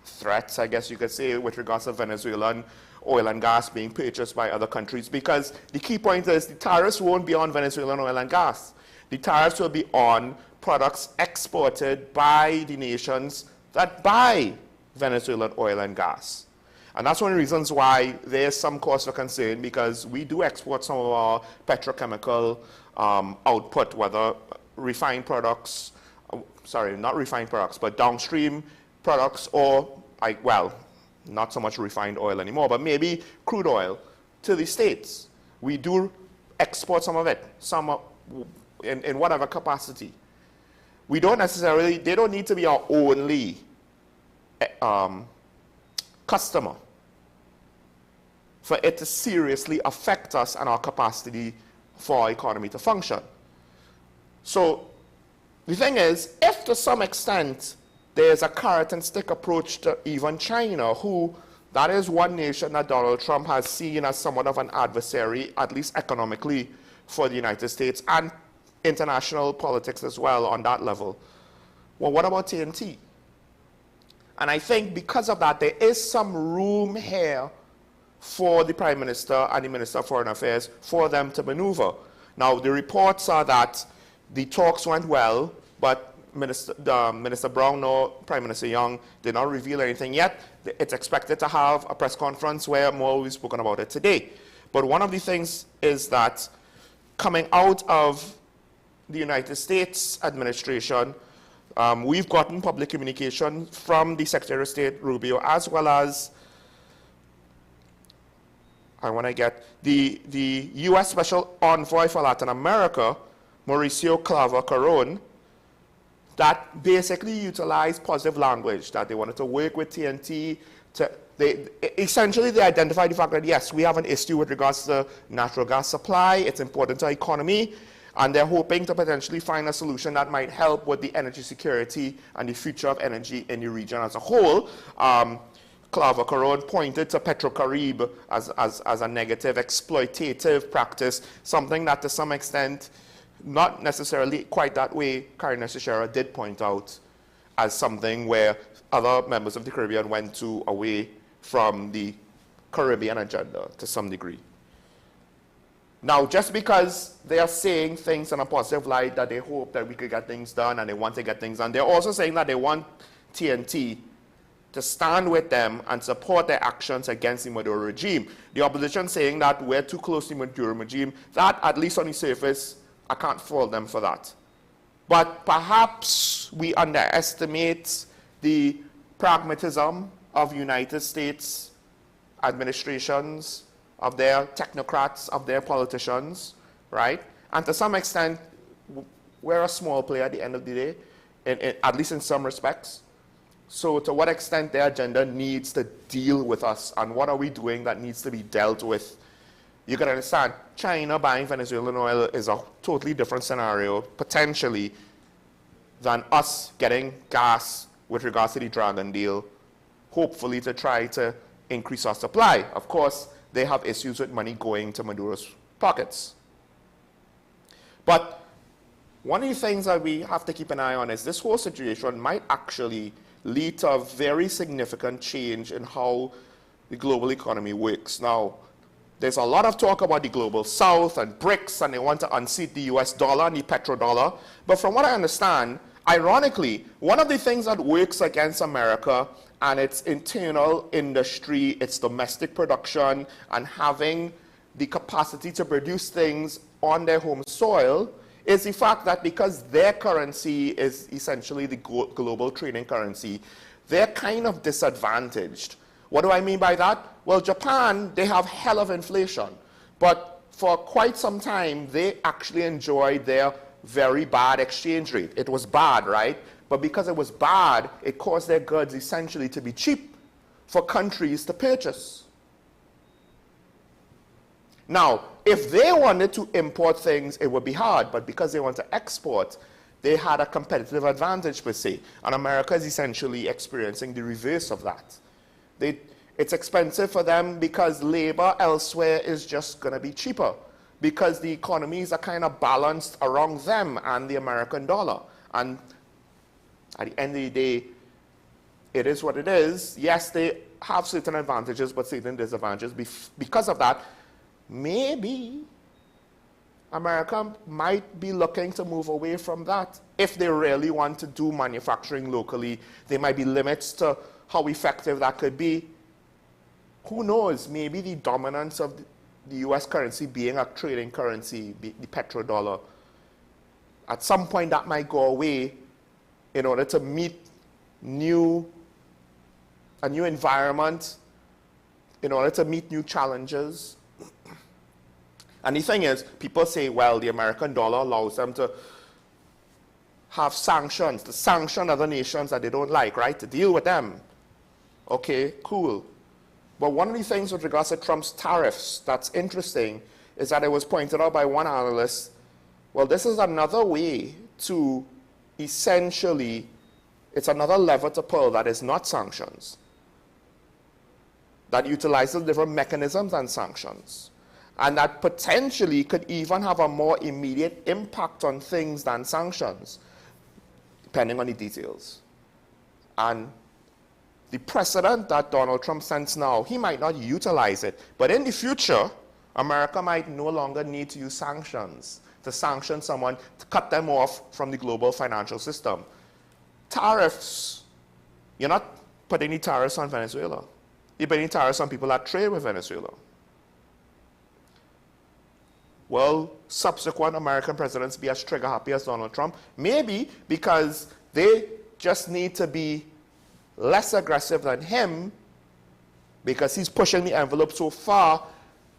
threats, I guess you could say, with regards to Venezuelan oil and gas being purchased by other countries, because the key point is the tariffs won't be on Venezuelan oil and gas. The tariffs will be on products exported by the nations that buy Venezuelan oil and gas. And that's one of the reasons why there's some cause for concern, because we do export some of our petrochemical output, whether refined products, sorry, not refined products, but downstream products, or, not so much refined oil anymore, but maybe crude oil to the States. We do export some of it, in whatever capacity. We don't necessarily, they don't need to be our only customer for it to seriously affect us and our capacity for our economy to function. So the thing is, if to some extent there's a carrot and stick approach to even China, that is one nation that Donald Trump has seen as somewhat of an adversary, at least economically, for the United States and international politics as well on that level. Well, what about TNT? And I think because of that, there is some room here for the Prime Minister and the Minister of Foreign Affairs for them to maneuver. Now, the reports are that the talks went well, but Minister Brown nor Prime Minister Young did not reveal anything yet. It's expected to have a press conference where more will be spoken about it today. But one of the things is that coming out of the United States administration, we've gotten public communication from the Secretary of State, Rubio, as well as, the U.S. Special Envoy for Latin America, Mauricio Claver-Caron, that basically utilized positive language, that they wanted to work with TNT. Essentially, they identified the fact that, yes, we have an issue with regards to natural gas supply. It's important to our economy. And they're hoping to potentially find a solution that might help with the energy security and the future of energy in the region as a whole. Claver-Caron pointed to Petrocarib as a negative, exploitative practice, something that to some extent, not necessarily quite that way, Karina Shishera did point out as something where other members of the Caribbean went away from the Caribbean agenda to some degree. Now, just because they are saying things in a positive light, that they hope that we could get things done and they want to get things done, they're also saying that they want TNT to stand with them and support their actions against the Maduro regime. The opposition saying that we're too close to the Maduro regime, that at least on the surface, I can't fault them for that. But perhaps we underestimate the pragmatism of United States administrations, of their technocrats, of their politicians, right? And to some extent, we're a small player at the end of the day, at least in some respects. So to what extent their agenda needs to deal with us, and what are we doing that needs to be dealt with? You can understand, China buying Venezuelan oil is a totally different scenario, potentially, than us getting gas with regards to the Dragon deal, hopefully to try to increase our supply. Of course, they have issues with money going to Maduro's pockets. But one of the things that we have to keep an eye on is this whole situation might actually lead to a very significant change in how the global economy works. Now, there's a lot of talk about the global south and BRICS, and they want to unseat the US dollar and the petrodollar. But from what I understand, ironically, one of the things that works against America and its internal industry, its domestic production, and having the capacity to produce things on their home soil is the fact that because their currency is essentially the global trading currency, they're kind of disadvantaged. What do I mean by that? Well, Japan, they have hell of inflation, but for quite some time, they actually enjoyed their very bad exchange rate. It was bad, right? But because it was bad, it caused their goods essentially to be cheap for countries to purchase. Now, if they wanted to import things, it would be hard, but because they want to export, they had a competitive advantage per se. And America is essentially experiencing the reverse of that. It's expensive for them because labor elsewhere is just going to be cheaper, because the economies are kind of balanced around them and the American dollar. And at the end of the day, it is what it is. Yes, they have certain advantages, but certain disadvantages. Because of that, maybe America might be looking to move away from that. If they really want to do manufacturing locally, there might be limits to how effective that could be. Who knows? Maybe the dominance of the US currency being a trading currency, the petrodollar, at some point that might go away in order to meet a new environment, in order to meet new challenges. And the thing is, people say, well, the American dollar allows them to have sanctions, to sanction other nations that they don't like, right? To deal with them. Okay, cool. But one of the things with regards to Trump's tariffs that's interesting is that it was pointed out by one analyst, well, this is another way to essentially, it's another lever to pull that is not sanctions, that utilizes different mechanisms than sanctions, and that potentially could even have a more immediate impact on things than sanctions, depending on the details. And the precedent that Donald Trump sends now, he might not utilize it, but in the future, America might no longer need to use sanctions to sanction someone, to cut them off from the global financial system. Tariffs, you're not putting any tariffs on Venezuela. You're putting tariffs on people that trade with Venezuela. Will subsequent American presidents be as trigger happy as Donald Trump? Maybe, because they just need to be less aggressive than him, because he's pushing the envelope so far.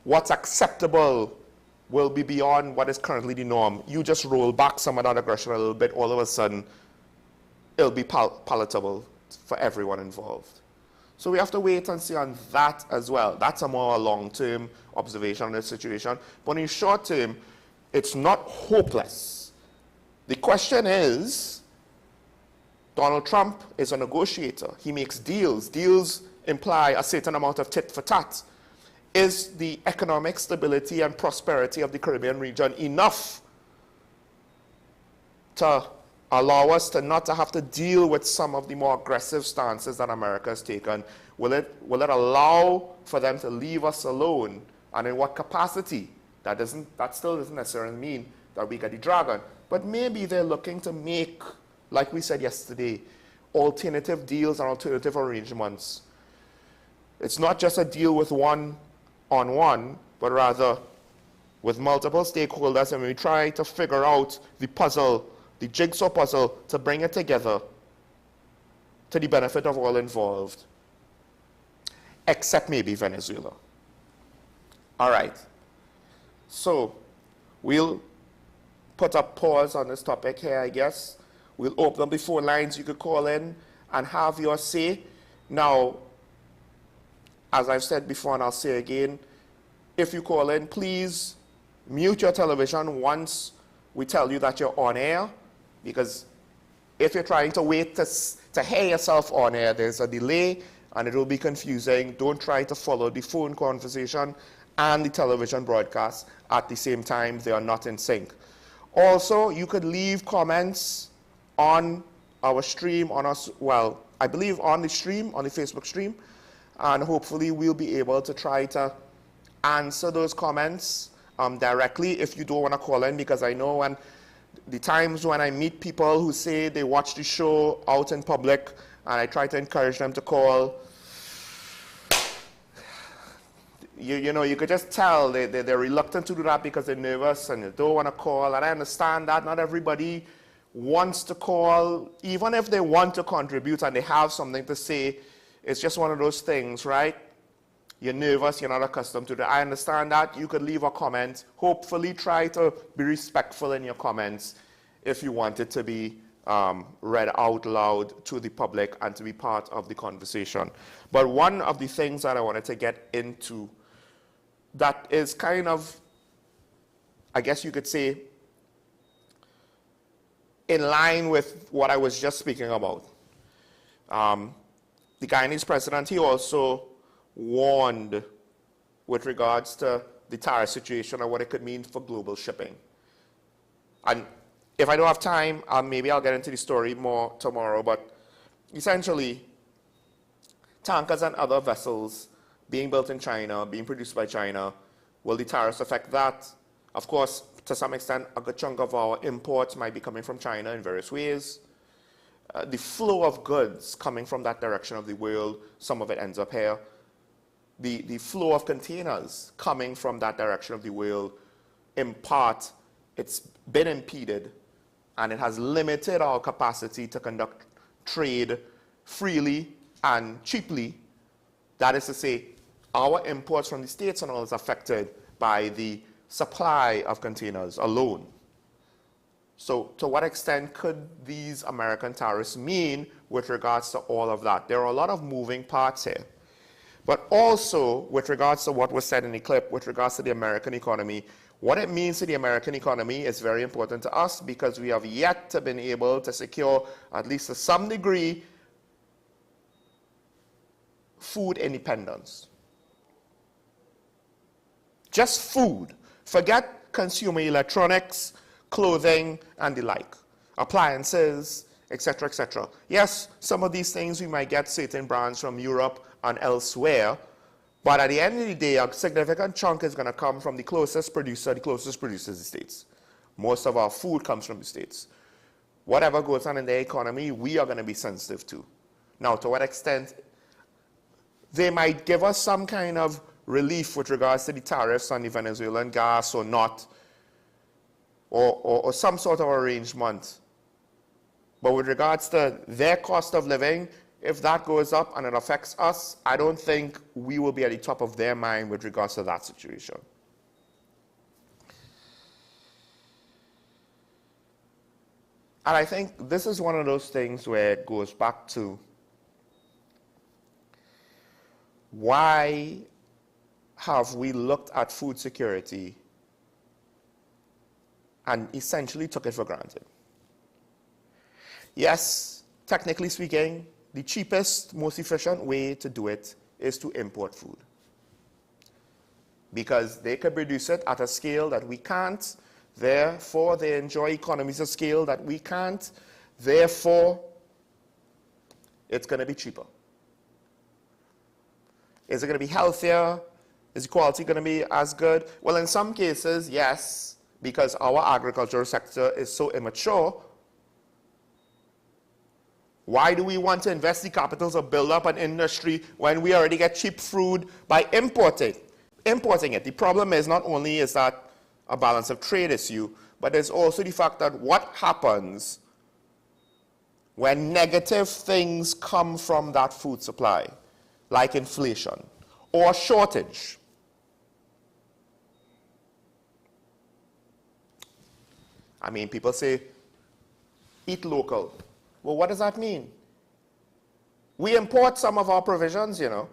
What's acceptable will be beyond what is currently the norm. You just roll back some of that aggression a little bit, all of a sudden it'll be palatable for everyone involved. So we have to wait and see on that as well. That's a more long-term observation on the situation. But in the short term, it's not hopeless. The question is, Donald Trump is a negotiator. He makes deals. Deals imply a certain amount of tit for tat. Is the economic stability and prosperity of the Caribbean region enough to allow us to not to have to deal with some of the more aggressive stances that America has taken? Will it allow for them to leave us alone? And in what capacity? That still doesn't necessarily mean that we get the dragon. But maybe they're looking to make, like we said yesterday, alternative deals and alternative arrangements. It's not just a deal with one-on-one, but rather with multiple stakeholders, and we try to figure out the puzzle, the jigsaw puzzle, to bring it together to the benefit of all involved, except maybe Venezuela. All right. So we'll put a pause on this topic here, I guess. We'll open up the phone lines. You could call in and have your say. Now, as I've said before, and I'll say again, if you call in, please mute your television once we tell you that you're on air, because if you're trying to wait to hear yourself on air, there's a delay and it will be confusing. Don't try to follow the phone conversation and the television broadcast at the same time. They are not in sync. Also, you could leave comments on our stream, I believe on the stream, on the Facebook stream, and hopefully we'll be able to try to answer those comments directly if you don't want to call in, because I know when the times when I meet people who say they watch the show out in public and I try to encourage them to call, you know, you could just tell they're reluctant to do that because they're nervous and they don't want to call. And I understand that not everybody wants to call, even if they want to contribute and they have something to say. It's just one of those things, right? You're nervous, you're not accustomed to that. I understand that. You could leave a comment. Hopefully try to be respectful in your comments if you want it to be read out loud to the public and to be part of the conversation. But one of the things that I wanted to get into that is kind of, I guess you could say, in line with what I was just speaking about. The Guyanese president, he also warned with regards to the tariff situation and what it could mean for global shipping. And if I don't have time, maybe I'll get into the story more tomorrow, but essentially, tankers and other vessels being built in China, being produced by China, will the tariffs affect that? Of course, to some extent, a good chunk of our imports might be coming from China in various ways. The flow of goods coming from that direction of the world, some of it ends up here. The flow of containers coming from that direction of the world, in part, it's been impeded, and it has limited our capacity to conduct trade freely and cheaply. That is to say, our imports from the States and all is affected by the supply of containers alone. So to what extent could these American tariffs mean with regards to all of that? There are a lot of moving parts here. But also, with regards to what was said in the clip, with regards to the American economy, what it means to the American economy is very important to us because we have yet to been able to secure, at least to some degree, food independence. Just food. Forget consumer electronics, clothing, and the like, appliances, etc., etc. Yes, some of these things we might get certain brands from Europe and elsewhere, but at the end of the day, a significant chunk is going to come from the closest producer. The closest producer is the States. Most of our food comes from the States. Whatever goes on in their economy, we are going to be sensitive to. Now, to what extent they might give us some kind of relief with regards to the tariffs on the Venezuelan gas or not, or some sort of arrangement. But with regards to their cost of living, if that goes up and it affects us, I don't think we will be at the top of their mind with regards to that situation. And I think this is one of those things where it goes back to why have we looked at food security and essentially took it for granted. Yes, technically speaking, the cheapest, most efficient way to do it is to import food. Because they can produce it at a scale that we can't, therefore they enjoy economies of scale that we can't, therefore it's going to be cheaper. Is it going to be healthier? Is the quality going to be as good? Well, in some cases, yes, because our agricultural sector is so immature. Why do we want to invest the capitals or build up an industry when we already get cheap food by importing it? The problem is not only is that a balance of trade issue, but there's also the fact that what happens when negative things come from that food supply, like inflation or shortage. I mean, people say, eat local. Well, what does that mean? We import some of our provisions, you know.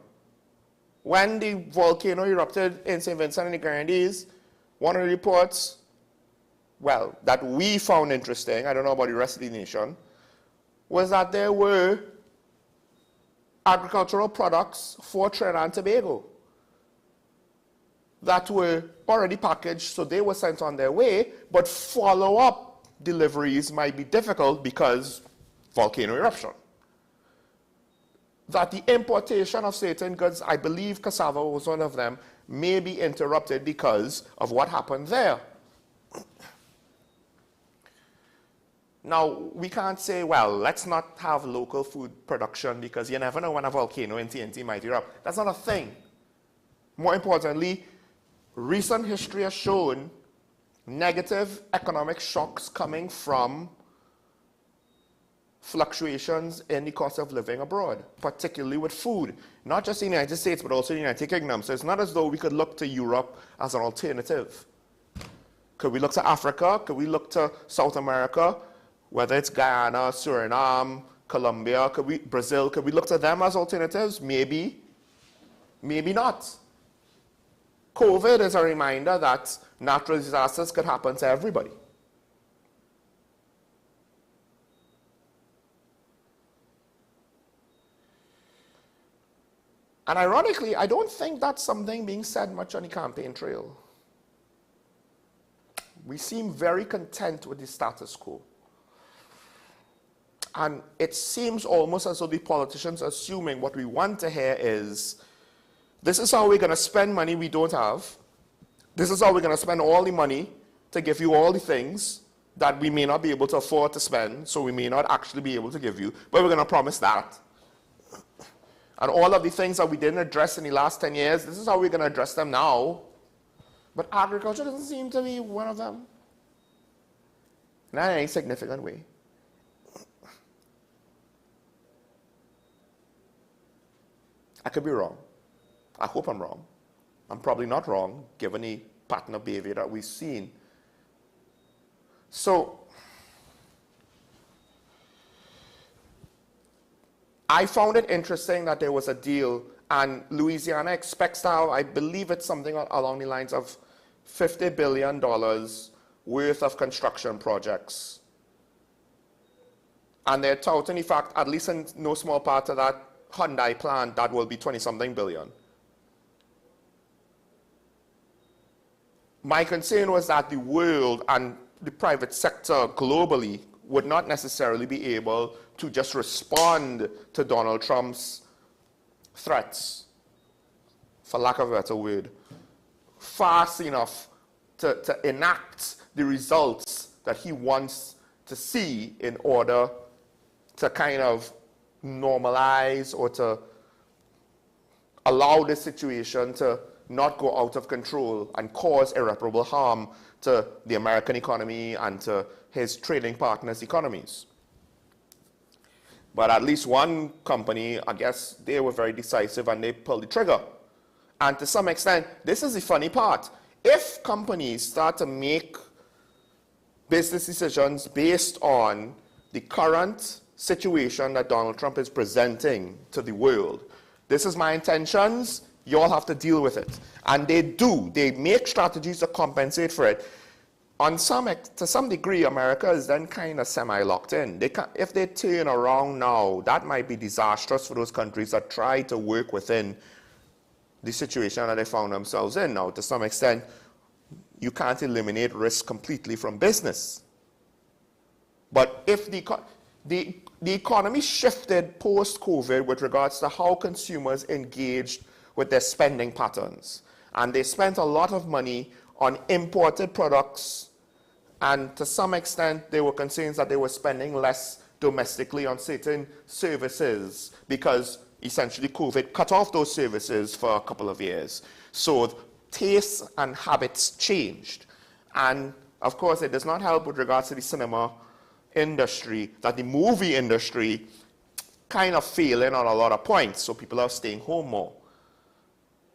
When the volcano erupted in St. Vincent and the Grenadines, one of the reports, well, that we found interesting, I don't know about the rest of the nation, was that there were agricultural products for Trinidad and Tobago that were already packaged, so they were sent on their way, but follow-up deliveries might be difficult because volcano eruption. That the importation of certain goods, I believe cassava was one of them, may be interrupted because of what happened there. Now, we can't say, well, let's not have local food production because you never know when a volcano in TNT might erupt. That's not a thing. More importantly, recent history has shown negative economic shocks coming from fluctuations in the cost of living abroad, particularly with food, not just in the United States, but also in the United Kingdom. So it's not as though we could look to Europe as an alternative. Could we look to Africa? Could we look to South America? Whether it's Guyana, Suriname, Colombia, Brazil, could we look to them as alternatives? Maybe, maybe not. COVID is a reminder that natural disasters could happen to everybody. And ironically, I don't think that's something being said much on the campaign trail. We seem very content with the status quo. And it seems almost as though the politicians are assuming what we want to hear is, this is how we're going to spend money we don't have. This is how we're going to spend all the money to give you all the things that we may not be able to afford to spend, so we may not actually be able to give you, but we're going to promise that. And all of the things that we didn't address in the last 10 years, this is how we're going to address them now. But agriculture doesn't seem to be one of them. Not in any significant way. I could be wrong. I hope I'm wrong. I'm probably not wrong, given the pattern of behavior that we've seen. So, I found it interesting that there was a deal, and Louisiana expects to have, I believe it's something along the lines of $50 billion worth of construction projects. And they're touting the fact, at least in no small part of that Hyundai plant, that will be 20-something billion. My concern was that the world and the private sector globally would not necessarily be able to just respond to Donald Trump's threats, for lack of a better word, fast enough to enact the results that he wants to see in order to kind of normalize or to allow this situation to not go out of control and cause irreparable harm to the American economy and to his trading partners' economies. But at least one company, I guess they were very decisive and they pulled the trigger. And to some extent, this is the funny part. If companies start to make business decisions based on the current situation that Donald Trump is presenting to the world, this is my intentions, you all have to deal with it. And they do. They make strategies to compensate for it. To some degree, America is then kind of semi-locked in. If they turn around now, that might be disastrous for those countries that try to work within the situation that they found themselves in. Now, to some extent, you can't eliminate risk completely from business. But if the economy shifted post-COVID with regards to how consumers engaged with their spending patterns, and they spent a lot of money on imported products, and to some extent there were concerns that they were spending less domestically on certain services because essentially COVID cut off those services for a couple of years. So tastes and habits changed. And of course it does not help with regards to the cinema industry that the movie industry kind of failing on a lot of points, so people are staying home more.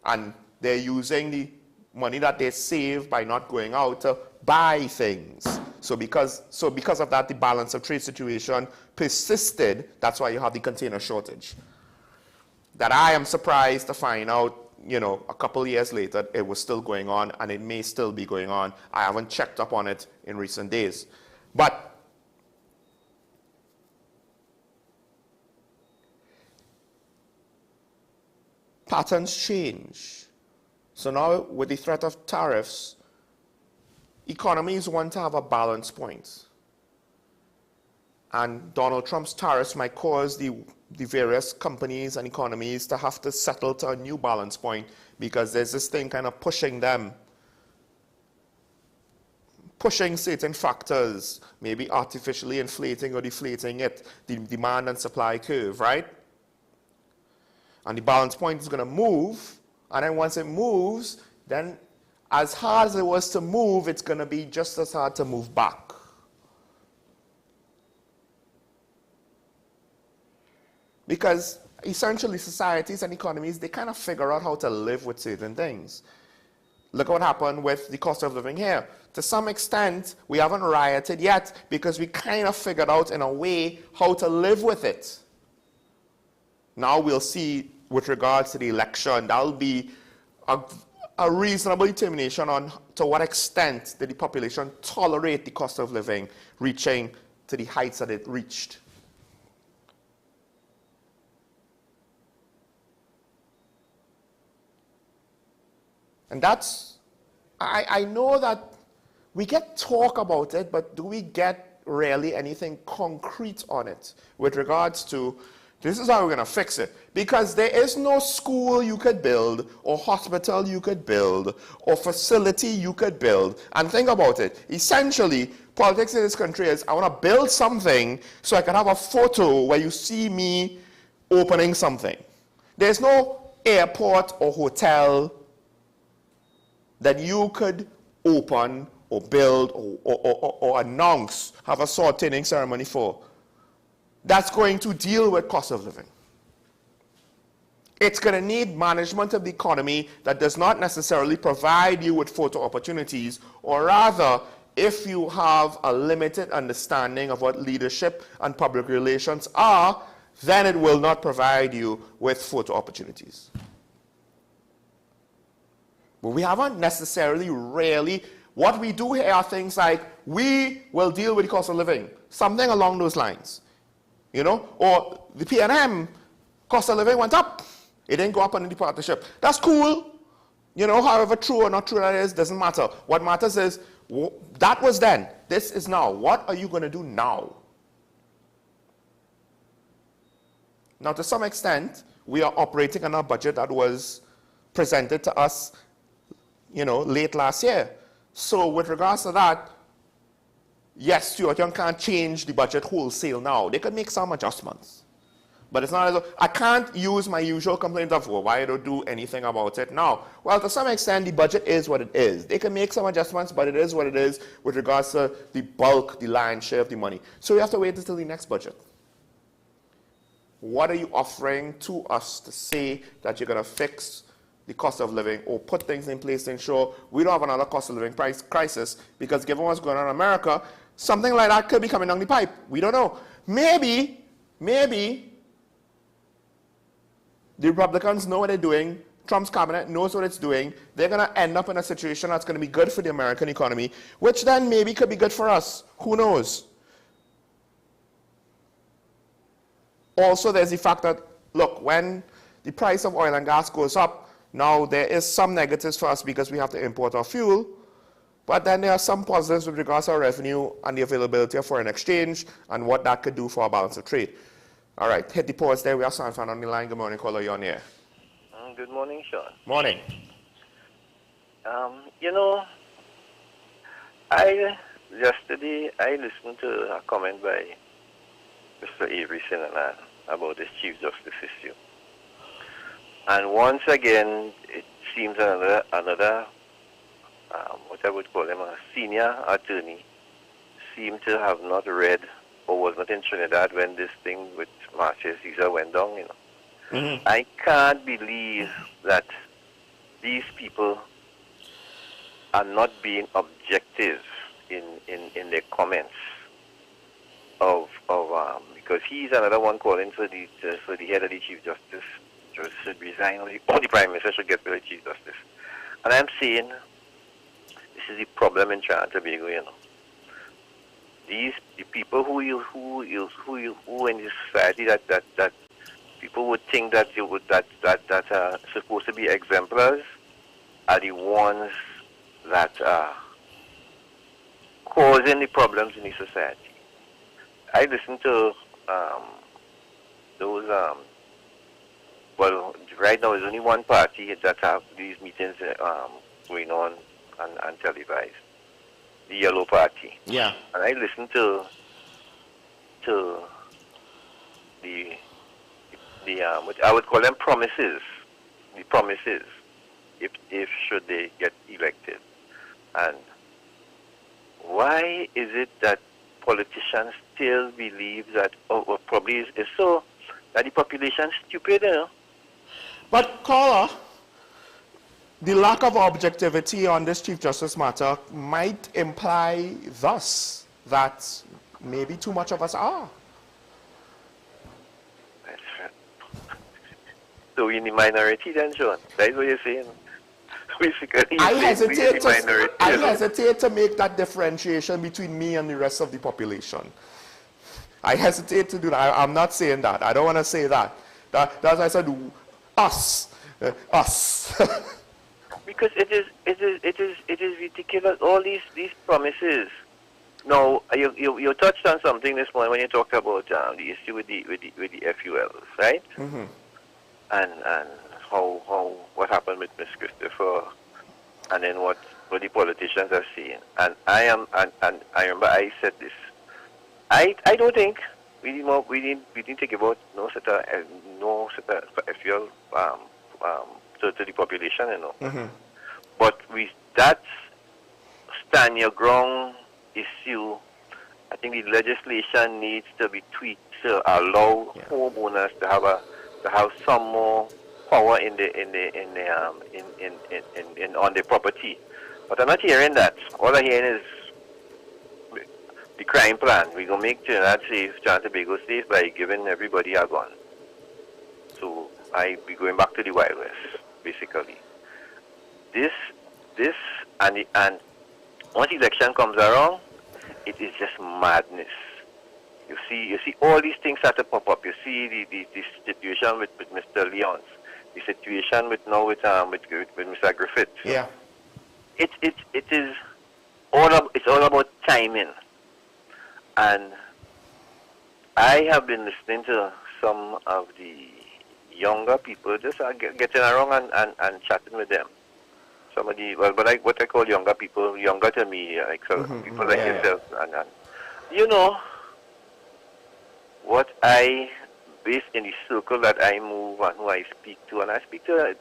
And they're using the money that they save by not going out to buy things. So because of that, the balance of trade situation persisted. That's why you have the container shortage. That I am surprised to find out, a couple of years later, it was still going on, and it may still be going on. I haven't checked up on it in recent days. But patterns change. So now, with the threat of tariffs, economies want to have a balance point. And Donald Trump's tariffs might cause the various companies and economies to have to settle to a new balance point because there's this thing kind of pushing them pushing certain factors, maybe artificially inflating or deflating it, the demand and supply curve, right? And the balance point is going to move, and then once it moves, then as hard as it was to move, it's going to be just as hard to move back. Because essentially societies and economies, they kind of figure out how to live with certain things. Look at what happened with the cost of living here. To some extent, we haven't rioted yet because we kind of figured out in a way how to live with it. Now we'll see with regards to the election, that'll be a reasonable determination on to what extent did the population tolerate the cost of living reaching to the heights that it reached. And that's, I know that we get talk about it, but do we get really anything concrete on it with regards to this is how we're going to fix it? Because there is no school you could build, or hospital you could build, or facility you could build. And think about it. Essentially, politics in this country is I want to build something so I can have a photo where you see me opening something. There's no airport or hotel that you could open or build or announce, have a sword-turning ceremony for, that's going to deal with cost of living. It's going to need management of the economy that does not necessarily provide you with photo opportunities, or rather, if you have a limited understanding of what leadership and public relations are, then it will not provide you with photo opportunities. But we haven't necessarily really, what we do here are things like, we will deal with the cost of living, something along those lines. You know, or the P&M cost of living went up. It didn't go up under the partnership. That's cool. You know, however true or not true that is, doesn't matter. What matters is, that was then, this is now. What are you going to do now? Now, to some extent, we are operating on a budget that was presented to us, you know, late last year. So with regards to that, yes, Stuart Young can't change the budget wholesale now. They could make some adjustments. But it's not as though, I can't use my usual complaint of, well, why don't do anything about it now? Well, to some extent, the budget is what it is. They can make some adjustments, but it is what it is with regards to the bulk, the lion's share of the money. So we have to wait until the next budget. What are you offering to us to say that you're going to fix the cost of living or put things in place to ensure we don't have another cost of living price crisis? Because given what's going on in America, something like that could be coming down the pipe. We don't know. Maybe the Republicans know what they're doing. Trump's cabinet knows what it's doing. They're going to end up in a situation that's going to be good for the American economy, which then maybe could be good for us. Who knows? Also, there's the fact that, look, when the price of oil and gas goes up, now there is some negatives for us because we have to import our fuel, but then there are some positives with regards to our revenue and the availability of foreign exchange and what that could do for our balance of trade. All right, hit the pause there. We have San Fran on the line. Good morning, caller. You're on air. Good morning, Sean. Morning. You know, yesterday I listened to a comment by Mr. Avery Sinanan about this Chief Justice issue. And once again, it seems another what I would call him, a senior attorney, seemed to have not read or was not in Trinidad when this thing with Marcia Caesar went down, you know. Mm-hmm. I can't believe that these people are not being objective in their comments because he's another one calling for the head of the Chief Justice should resign, or the Prime Minister should get rid of the Chief Justice. And I'm saying this is the problem in Trinidad and Tobago, you know. The people who in this society that people would think that are supposed to be exemplars are the ones that are causing the problems in the society. I listened to those. Well, right now there's only one party that have these meetings going on and televised. Yellow Party. Yeah. And I listened to what I would call them promises. The promises, if should they get elected. And why is it that politicians still believe that, or probably is so, that the population is stupid, you know? But, caller, the lack of objectivity on this Chief Justice matter might imply thus that maybe too much of us are. So we're in the minority then, John? That's what you're saying? Basically, I minority, hesitate to make that differentiation between me and the rest of the population. I hesitate to do that. I'm not saying that. I don't want to say that. That's why I said us. Because it is ridiculous. All these promises. Now you touched on something this morning when you talked about the issue with the FULs, right? Mm-hmm. And how what happened with Ms. Christopher, and then what the politicians are saying. And I remember I said this. I don't think we didn't think about no such a FUL to the population, you know. Mm-hmm. But that stand your ground issue, I think the legislation needs to be tweaked to allow homeowners to have some more power on the property. But I'm not hearing that. All I'm hearing is the crime plan. We're gonna make Trinidad safe, Trinidad and Tobago safe by giving everybody a gun. So I be going back to the Wild West, basically. This and once election comes around, it is just madness. You see all these things start to pop up. You see the situation with Mr. Leons, the situation with Mr. Griffith. Yeah. It's all about timing. And I have been listening to some of the younger people, just getting around and chatting with them. Some of the what I call younger people, younger to me, like people like yourself, and you know. What I, based in the circle that I move and who I speak to, and I speak to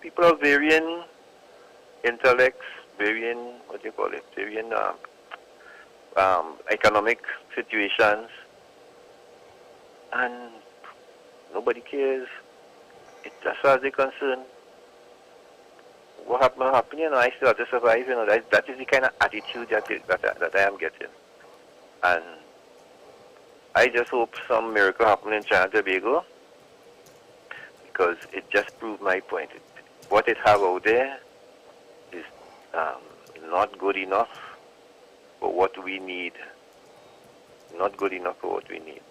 people of varying intellects, varying, varying economic situations, and nobody cares. As far as they're concerned, what happened, you know, I still have to survive, you know, that is the kind of attitude that I am getting. And I just hope some miracle happens in Trinidad and Tobago, because it just proved my point. What it have out there is not good enough for what we need. Not good enough for what we need.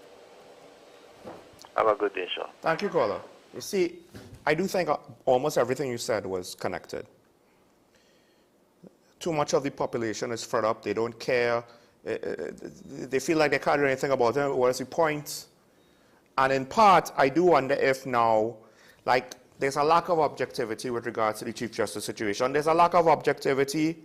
Have a good day, Sean. Thank you, caller. You see, I do think almost everything you said was connected. Too much of the population is fed up. They don't care. They feel like they can't do anything about it. What is the point? And in part, I do wonder if now, like, there's a lack of objectivity with regards to the Chief Justice situation. There's a lack of objectivity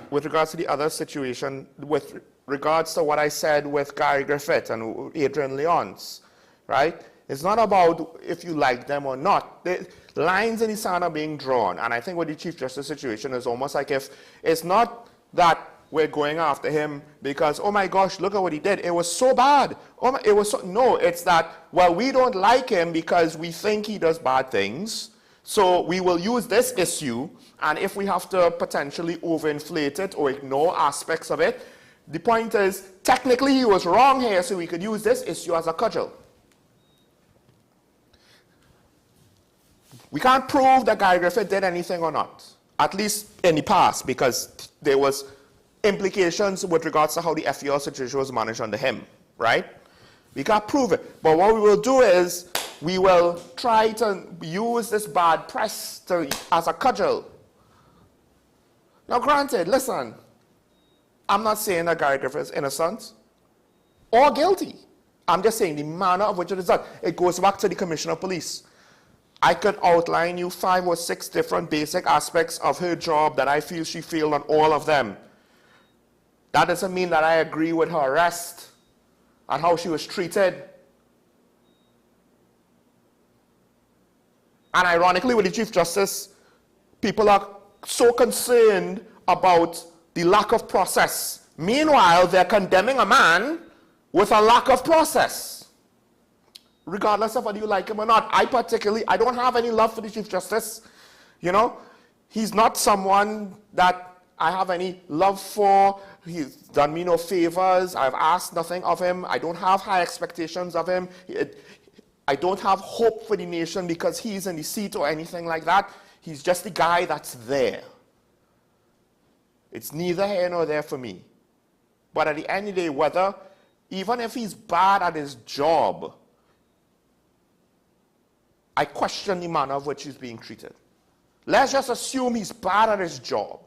with regards to the other situation, with regards to what I said with Gary Griffith and Adrian Leons, right? It's not about if you like them or not. The lines in the sand are being drawn. And I think with the Chief Justice situation is almost like if it's not that we're going after him because, oh my gosh, look at what he did. It was so bad. No, it's that, well, we don't like him because we think he does bad things. So we will use this issue. And if we have to potentially overinflate it or ignore aspects of it, the point is, technically he was wrong here, so we could use this issue as a cudgel. We can't prove that Gary Griffith did anything or not, at least in the past, because there was implications with regards to how the FER situation was managed under him, right? We can't prove it. But what we will do is we will try to use this bad press as a cudgel. Now, granted, listen, I'm not saying that Gary Griffith is innocent or guilty. I'm just saying the manner of which it is done. It goes back to the Commissioner of Police. I could outline you 5 or 6 different basic aspects of her job that I feel she failed on all of them. That doesn't mean that I agree with her arrest and how she was treated. And ironically, with the Chief Justice, people are so concerned about the lack of process. Meanwhile, they're condemning a man with a lack of process. Regardless of whether you like him or not. I don't have any love for the Chief Justice. You know, he's not someone that I have any love for. He's done me no favors. I've asked nothing of him. I don't have high expectations of him. I don't have hope for the nation because he's in the seat or anything like that. He's just the guy that's there. It's neither here nor there for me. But at the end of the day, even if he's bad at his job, I question the manner of which he's being treated. Let's just assume he's bad at his job.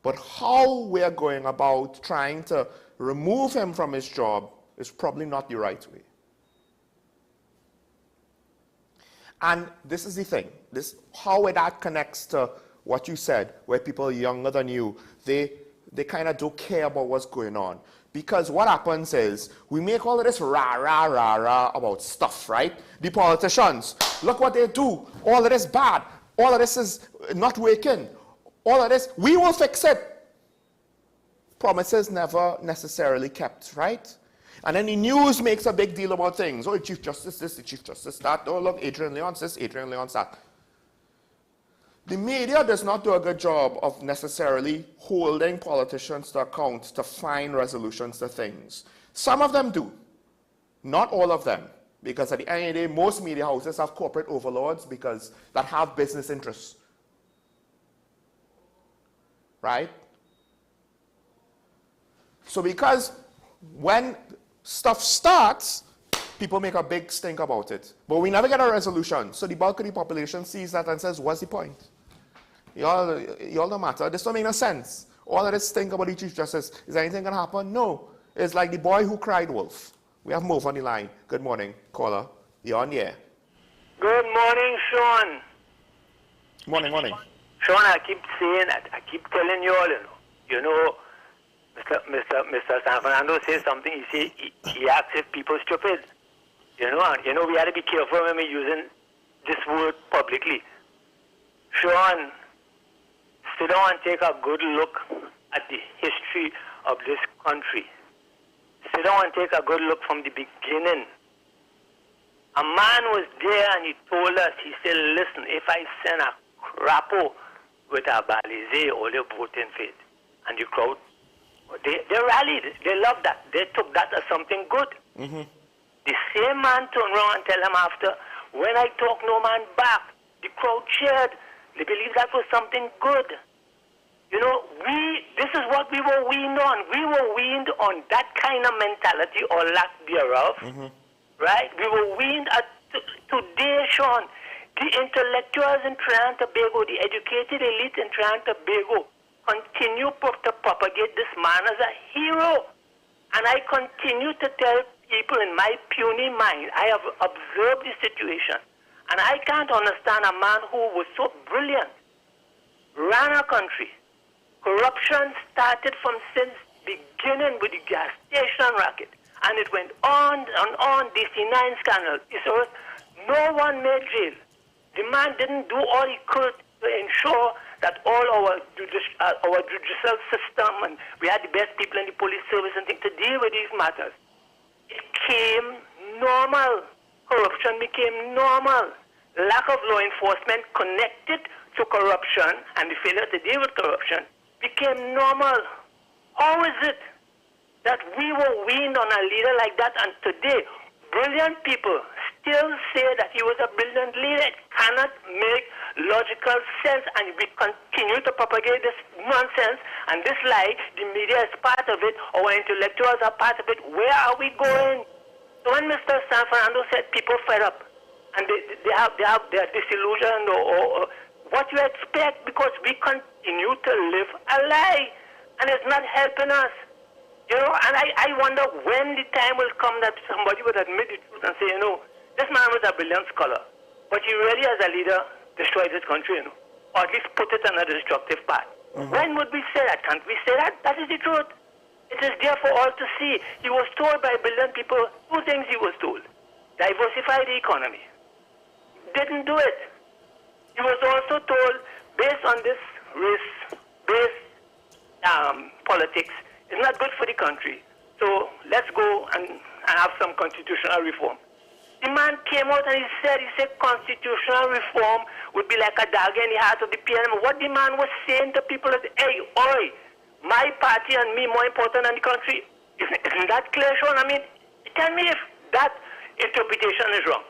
But how we're going about trying to remove him from his job is probably not the right way. And this is the thing, how that connects to what you said, where people younger than you, they kind of don't care about what's going on. Because what happens is, we make all of this rah about stuff, right? The politicians, look what they do. All of this bad. All of this is not working. All of this, we will fix it. Promises never necessarily kept, right? And then the news makes a big deal about things. Oh, the Chief Justice this, the Chief Justice that. Oh, look, Adrian Leon's this, Adrian Leon's that. The media does not do a good job of necessarily holding politicians to account to find resolutions to things. Some of them do. Not all of them. Because at the end of the day, most media houses have corporate overlords that have business interests. Right? So because when stuff starts, people make a big stink about it. But we never get a resolution. So the bulk of the population sees that and says, what's the point? Y'all don't matter. This don't make no sense. All of this stink about the Chief Justice. Is anything going to happen? No. It's like the boy who cried wolf. We have Move on the line. Good morning, caller. You're on the air. Good morning, Sean. Morning. Sean, I keep saying that. I keep telling you all, you know, Mr. San Fernando says something. He asks if people stupid. You know, we have to be careful when we're using this word publicly. Sean, sit down and take a good look at the history of this country. Sit down and take a good look from the beginning. A man was there and he told us, he said, listen, if I send a crapo with a balize, all the voting for it. And the crowd, they rallied. They loved that. They took that as something good. Mm-hmm. The same man turned around and tell him after, when I talk no man back, the crowd cheered. They believed that was something good. You know, this is what we were weaned on. We were weaned on that kind of mentality or lack thereof, right? We were weaned at today, Sean. The intellectuals in Trinidad and Tobago, the educated elite in Trinidad and Tobago, continue to propagate this man as a hero. And I continue to tell people in my puny mind, I have observed the situation. And I can't understand a man who was so brilliant, ran a country. Corruption started from since beginning with the gas station racket. And it went on and on, DC-9 scandal. No one made jail. The man didn't do all he could to ensure that all our judicial system, and we had the best people in the police service and things to deal with these matters. It became normal. Corruption became normal. Lack of law enforcement connected to corruption and the failure to deal with corruption became normal. How is it that we were weaned on a leader like that, and today brilliant people still say that he was a brilliant leader? It cannot make logical sense, and we continue to propagate this nonsense and this lie. The media is part of it, our intellectuals are part of it. Where are we going? So when Mr. San Fernando said people fed up and they are disillusioned or what you expect, because we continue to live a lie and it's not helping us. You know, and I wonder when the time will come that somebody would admit the truth and say, you know, this man was a brilliant scholar, but but he really, as a leader, destroyed his country, you know, or at least put it on a destructive path. When would we say that? Can't we say that? That is the truth. It is there for all to see. He was told by a billion people 2 things he was told. Diversify the economy. Didn't do it. He was also told, based on this race-based politics, it's not good for the country. So let's go and have some constitutional reform. The man came out and he said constitutional reform would be like a dagger in the heart of the PLM. What the man was saying to people is, hey, oi, my party and me more important than the country. Isn't that clear, Sean? I mean, tell me if that interpretation is wrong.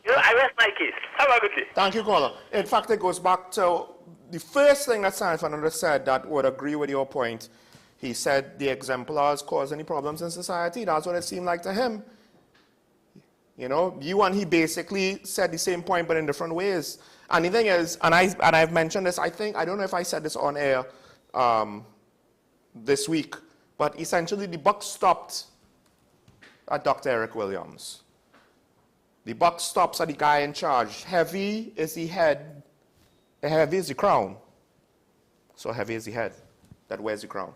You know, I rest my case. Have a good day. Thank you, caller. In fact, it goes back to the first thing that Senator Fernandez said that would agree with your point. He said the exemplars cause any problems in society. That's what it seemed like to him. You know, you and he basically said the same point, but in different ways. And the thing is, and I've mentioned this, I don't know if I said this on air this week, but essentially the buck stopped at Dr. Eric Williams. The buck stops at the guy in charge. Heavy is the head, heavy is the crown. So heavy is the head that wears the crown.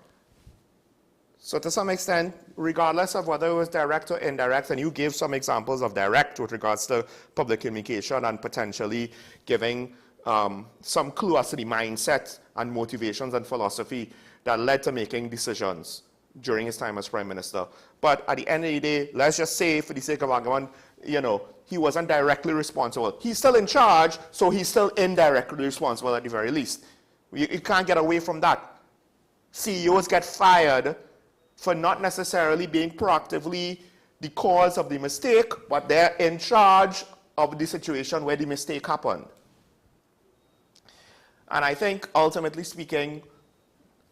So to some extent, regardless of whether it was direct or indirect, and you gave some examples of direct with regards to public communication and potentially giving some clue as to the mindset and motivations and philosophy that led to making decisions during his time as Prime Minister. But at the end of the day, let's just say, for the sake of argument, you know, he wasn't directly responsible. He's still in charge, so he's still indirectly responsible at the very least. You can't get away from that. CEOs get fired for not necessarily being proactively the cause of the mistake, but they're in charge of the situation where the mistake happened. And I think, ultimately speaking,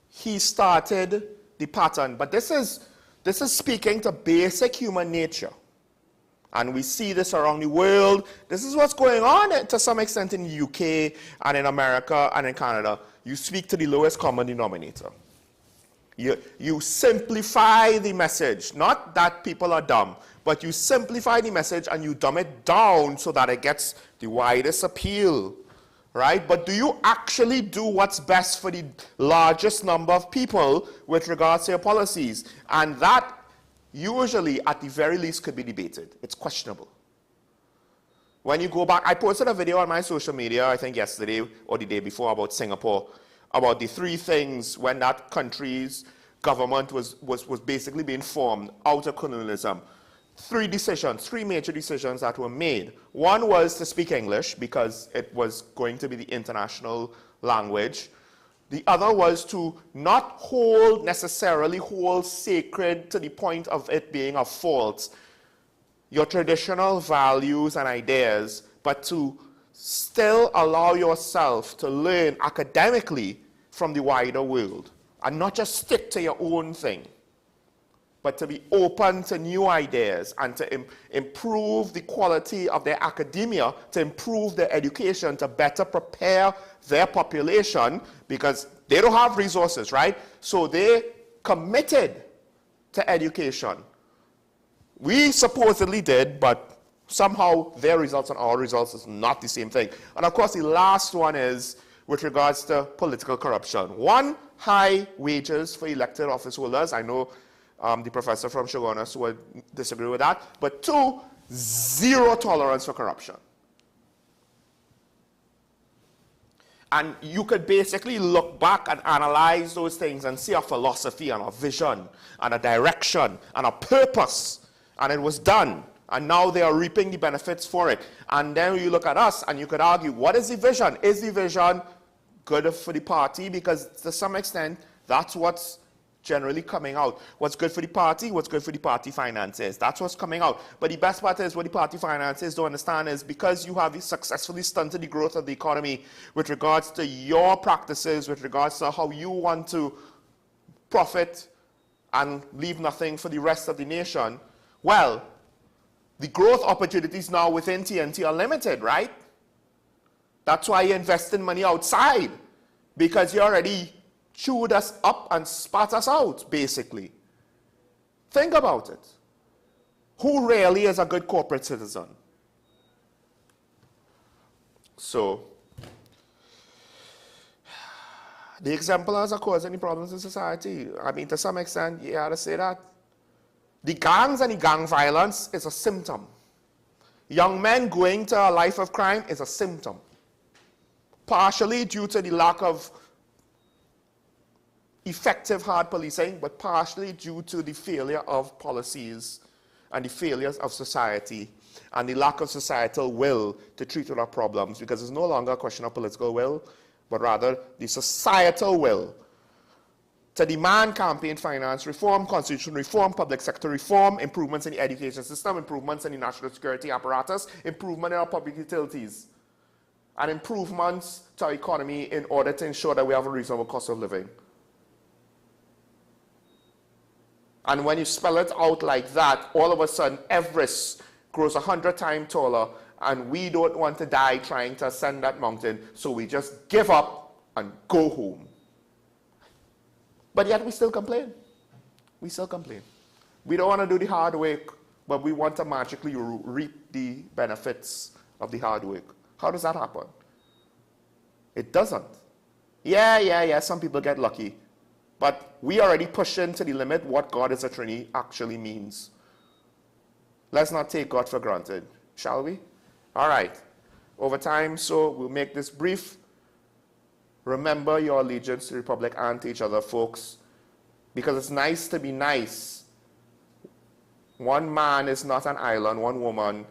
he started the pattern. But this is speaking to basic human nature. And we see this around the world. This is what's going on to some extent in the UK and in America and in Canada. You speak to the lowest common denominator. You simplify the message. Not that people are dumb, but you simplify the message and you dumb it down so that it gets the widest appeal, right? But do you actually do what's best for the largest number of people with regards to your policies? And that usually, at the very least, could be debated. It's questionable. When you go back, I posted a video on my social media, I think yesterday or the day before, about Singapore, about the 3 things when that country's government was basically being formed out of colonialism. 3 major decisions that were made. One was to speak English because it was going to be the international language. The other was to not necessarily hold sacred to the point of it being a fault your traditional values and ideas, but to still allow yourself to learn academically from the wider world and not just stick to your own thing, but to be open to new ideas and to improve the quality of their academia, to improve their education, to better prepare their population, because they don't have resources, right? So they committed to education. We supposedly did, but somehow their results and our results is not the same thing. And of course, the last one is with regards to political corruption. 1, high wages for elected office holders. I know the professor from Shogunas would disagree with that. But 2, 0 tolerance for corruption. And you could basically look back and analyze those things and see a philosophy and a vision and a direction and a purpose. And it was done. And now they are reaping the benefits for it. And then you look at us and you could argue, what is the vision? Is the vision good for the party? Because to some extent, that's what's generally coming out. What's good for the party, what's good for the party finances. That's what's coming out. But the best part is what the party finances don't understand is because you have successfully stunted the growth of the economy with regards to your practices, with regards to how you want to profit and leave nothing for the rest of the nation, well, the growth opportunities now within TNT are limited, right? That's why you're investing money outside, because you already chewed us up and spat us out, basically. Think about it. Who really is a good corporate citizen? So, the exemplars are causing any problems in society. I mean, to some extent, you gotta say that. The gangs and the gang violence is a symptom. Young men going to a life of crime is a symptom. Partially due to the lack of effective hard policing, but partially due to the failure of policies and the failures of society and the lack of societal will to treat with our problems, because it's no longer a question of political will, but rather the societal will to demand campaign finance reform, constitution reform, public sector reform, improvements in the education system, improvements in the national security apparatus, improvement in our public utilities, and improvements to our economy in order to ensure that we have a reasonable cost of living. And when you spell it out like that, all of a sudden Everest grows 100 times taller, and we don't want to die trying to ascend that mountain, so we just give up and go home. But yet we still complain. We still complain. We don't want to do the hard work, but we want to magically reap the benefits of the hard work. How does that happen? It doesn't. Yeah, some people get lucky. But we already pushing to the limit what God is a Trinity actually means. Let's not take God for granted, shall we? All right. Over time, so we'll make this brief. Remember your allegiance to the Republic and to each other, folks, because it's nice to be nice. One man is not an island. One woman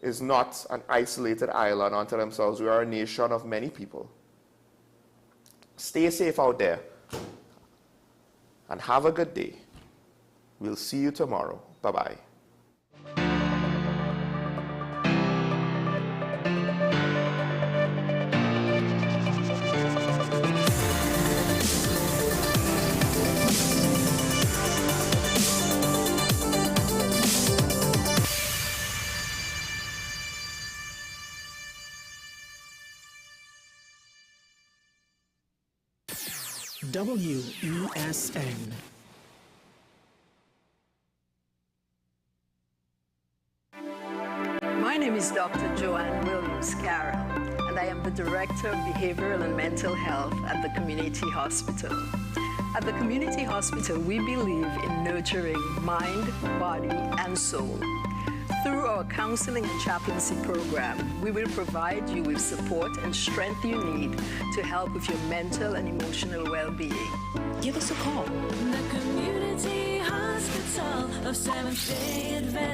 is not an isolated island unto themselves. We are a nation of many people. Stay safe out there and have a good day. We'll see you tomorrow. Bye-bye. WESN. My name is Dr. Joanne Williams-Carroll, and I am the Director of Behavioral and Mental Health at the Community Hospital. At the Community Hospital, we believe in nurturing mind, body, and soul. Through our counseling and chaplaincy program, we will provide you with support and strength you need to help with your mental and emotional well-being. Give us a call. The Community Hospital of Seventh-day Adventist.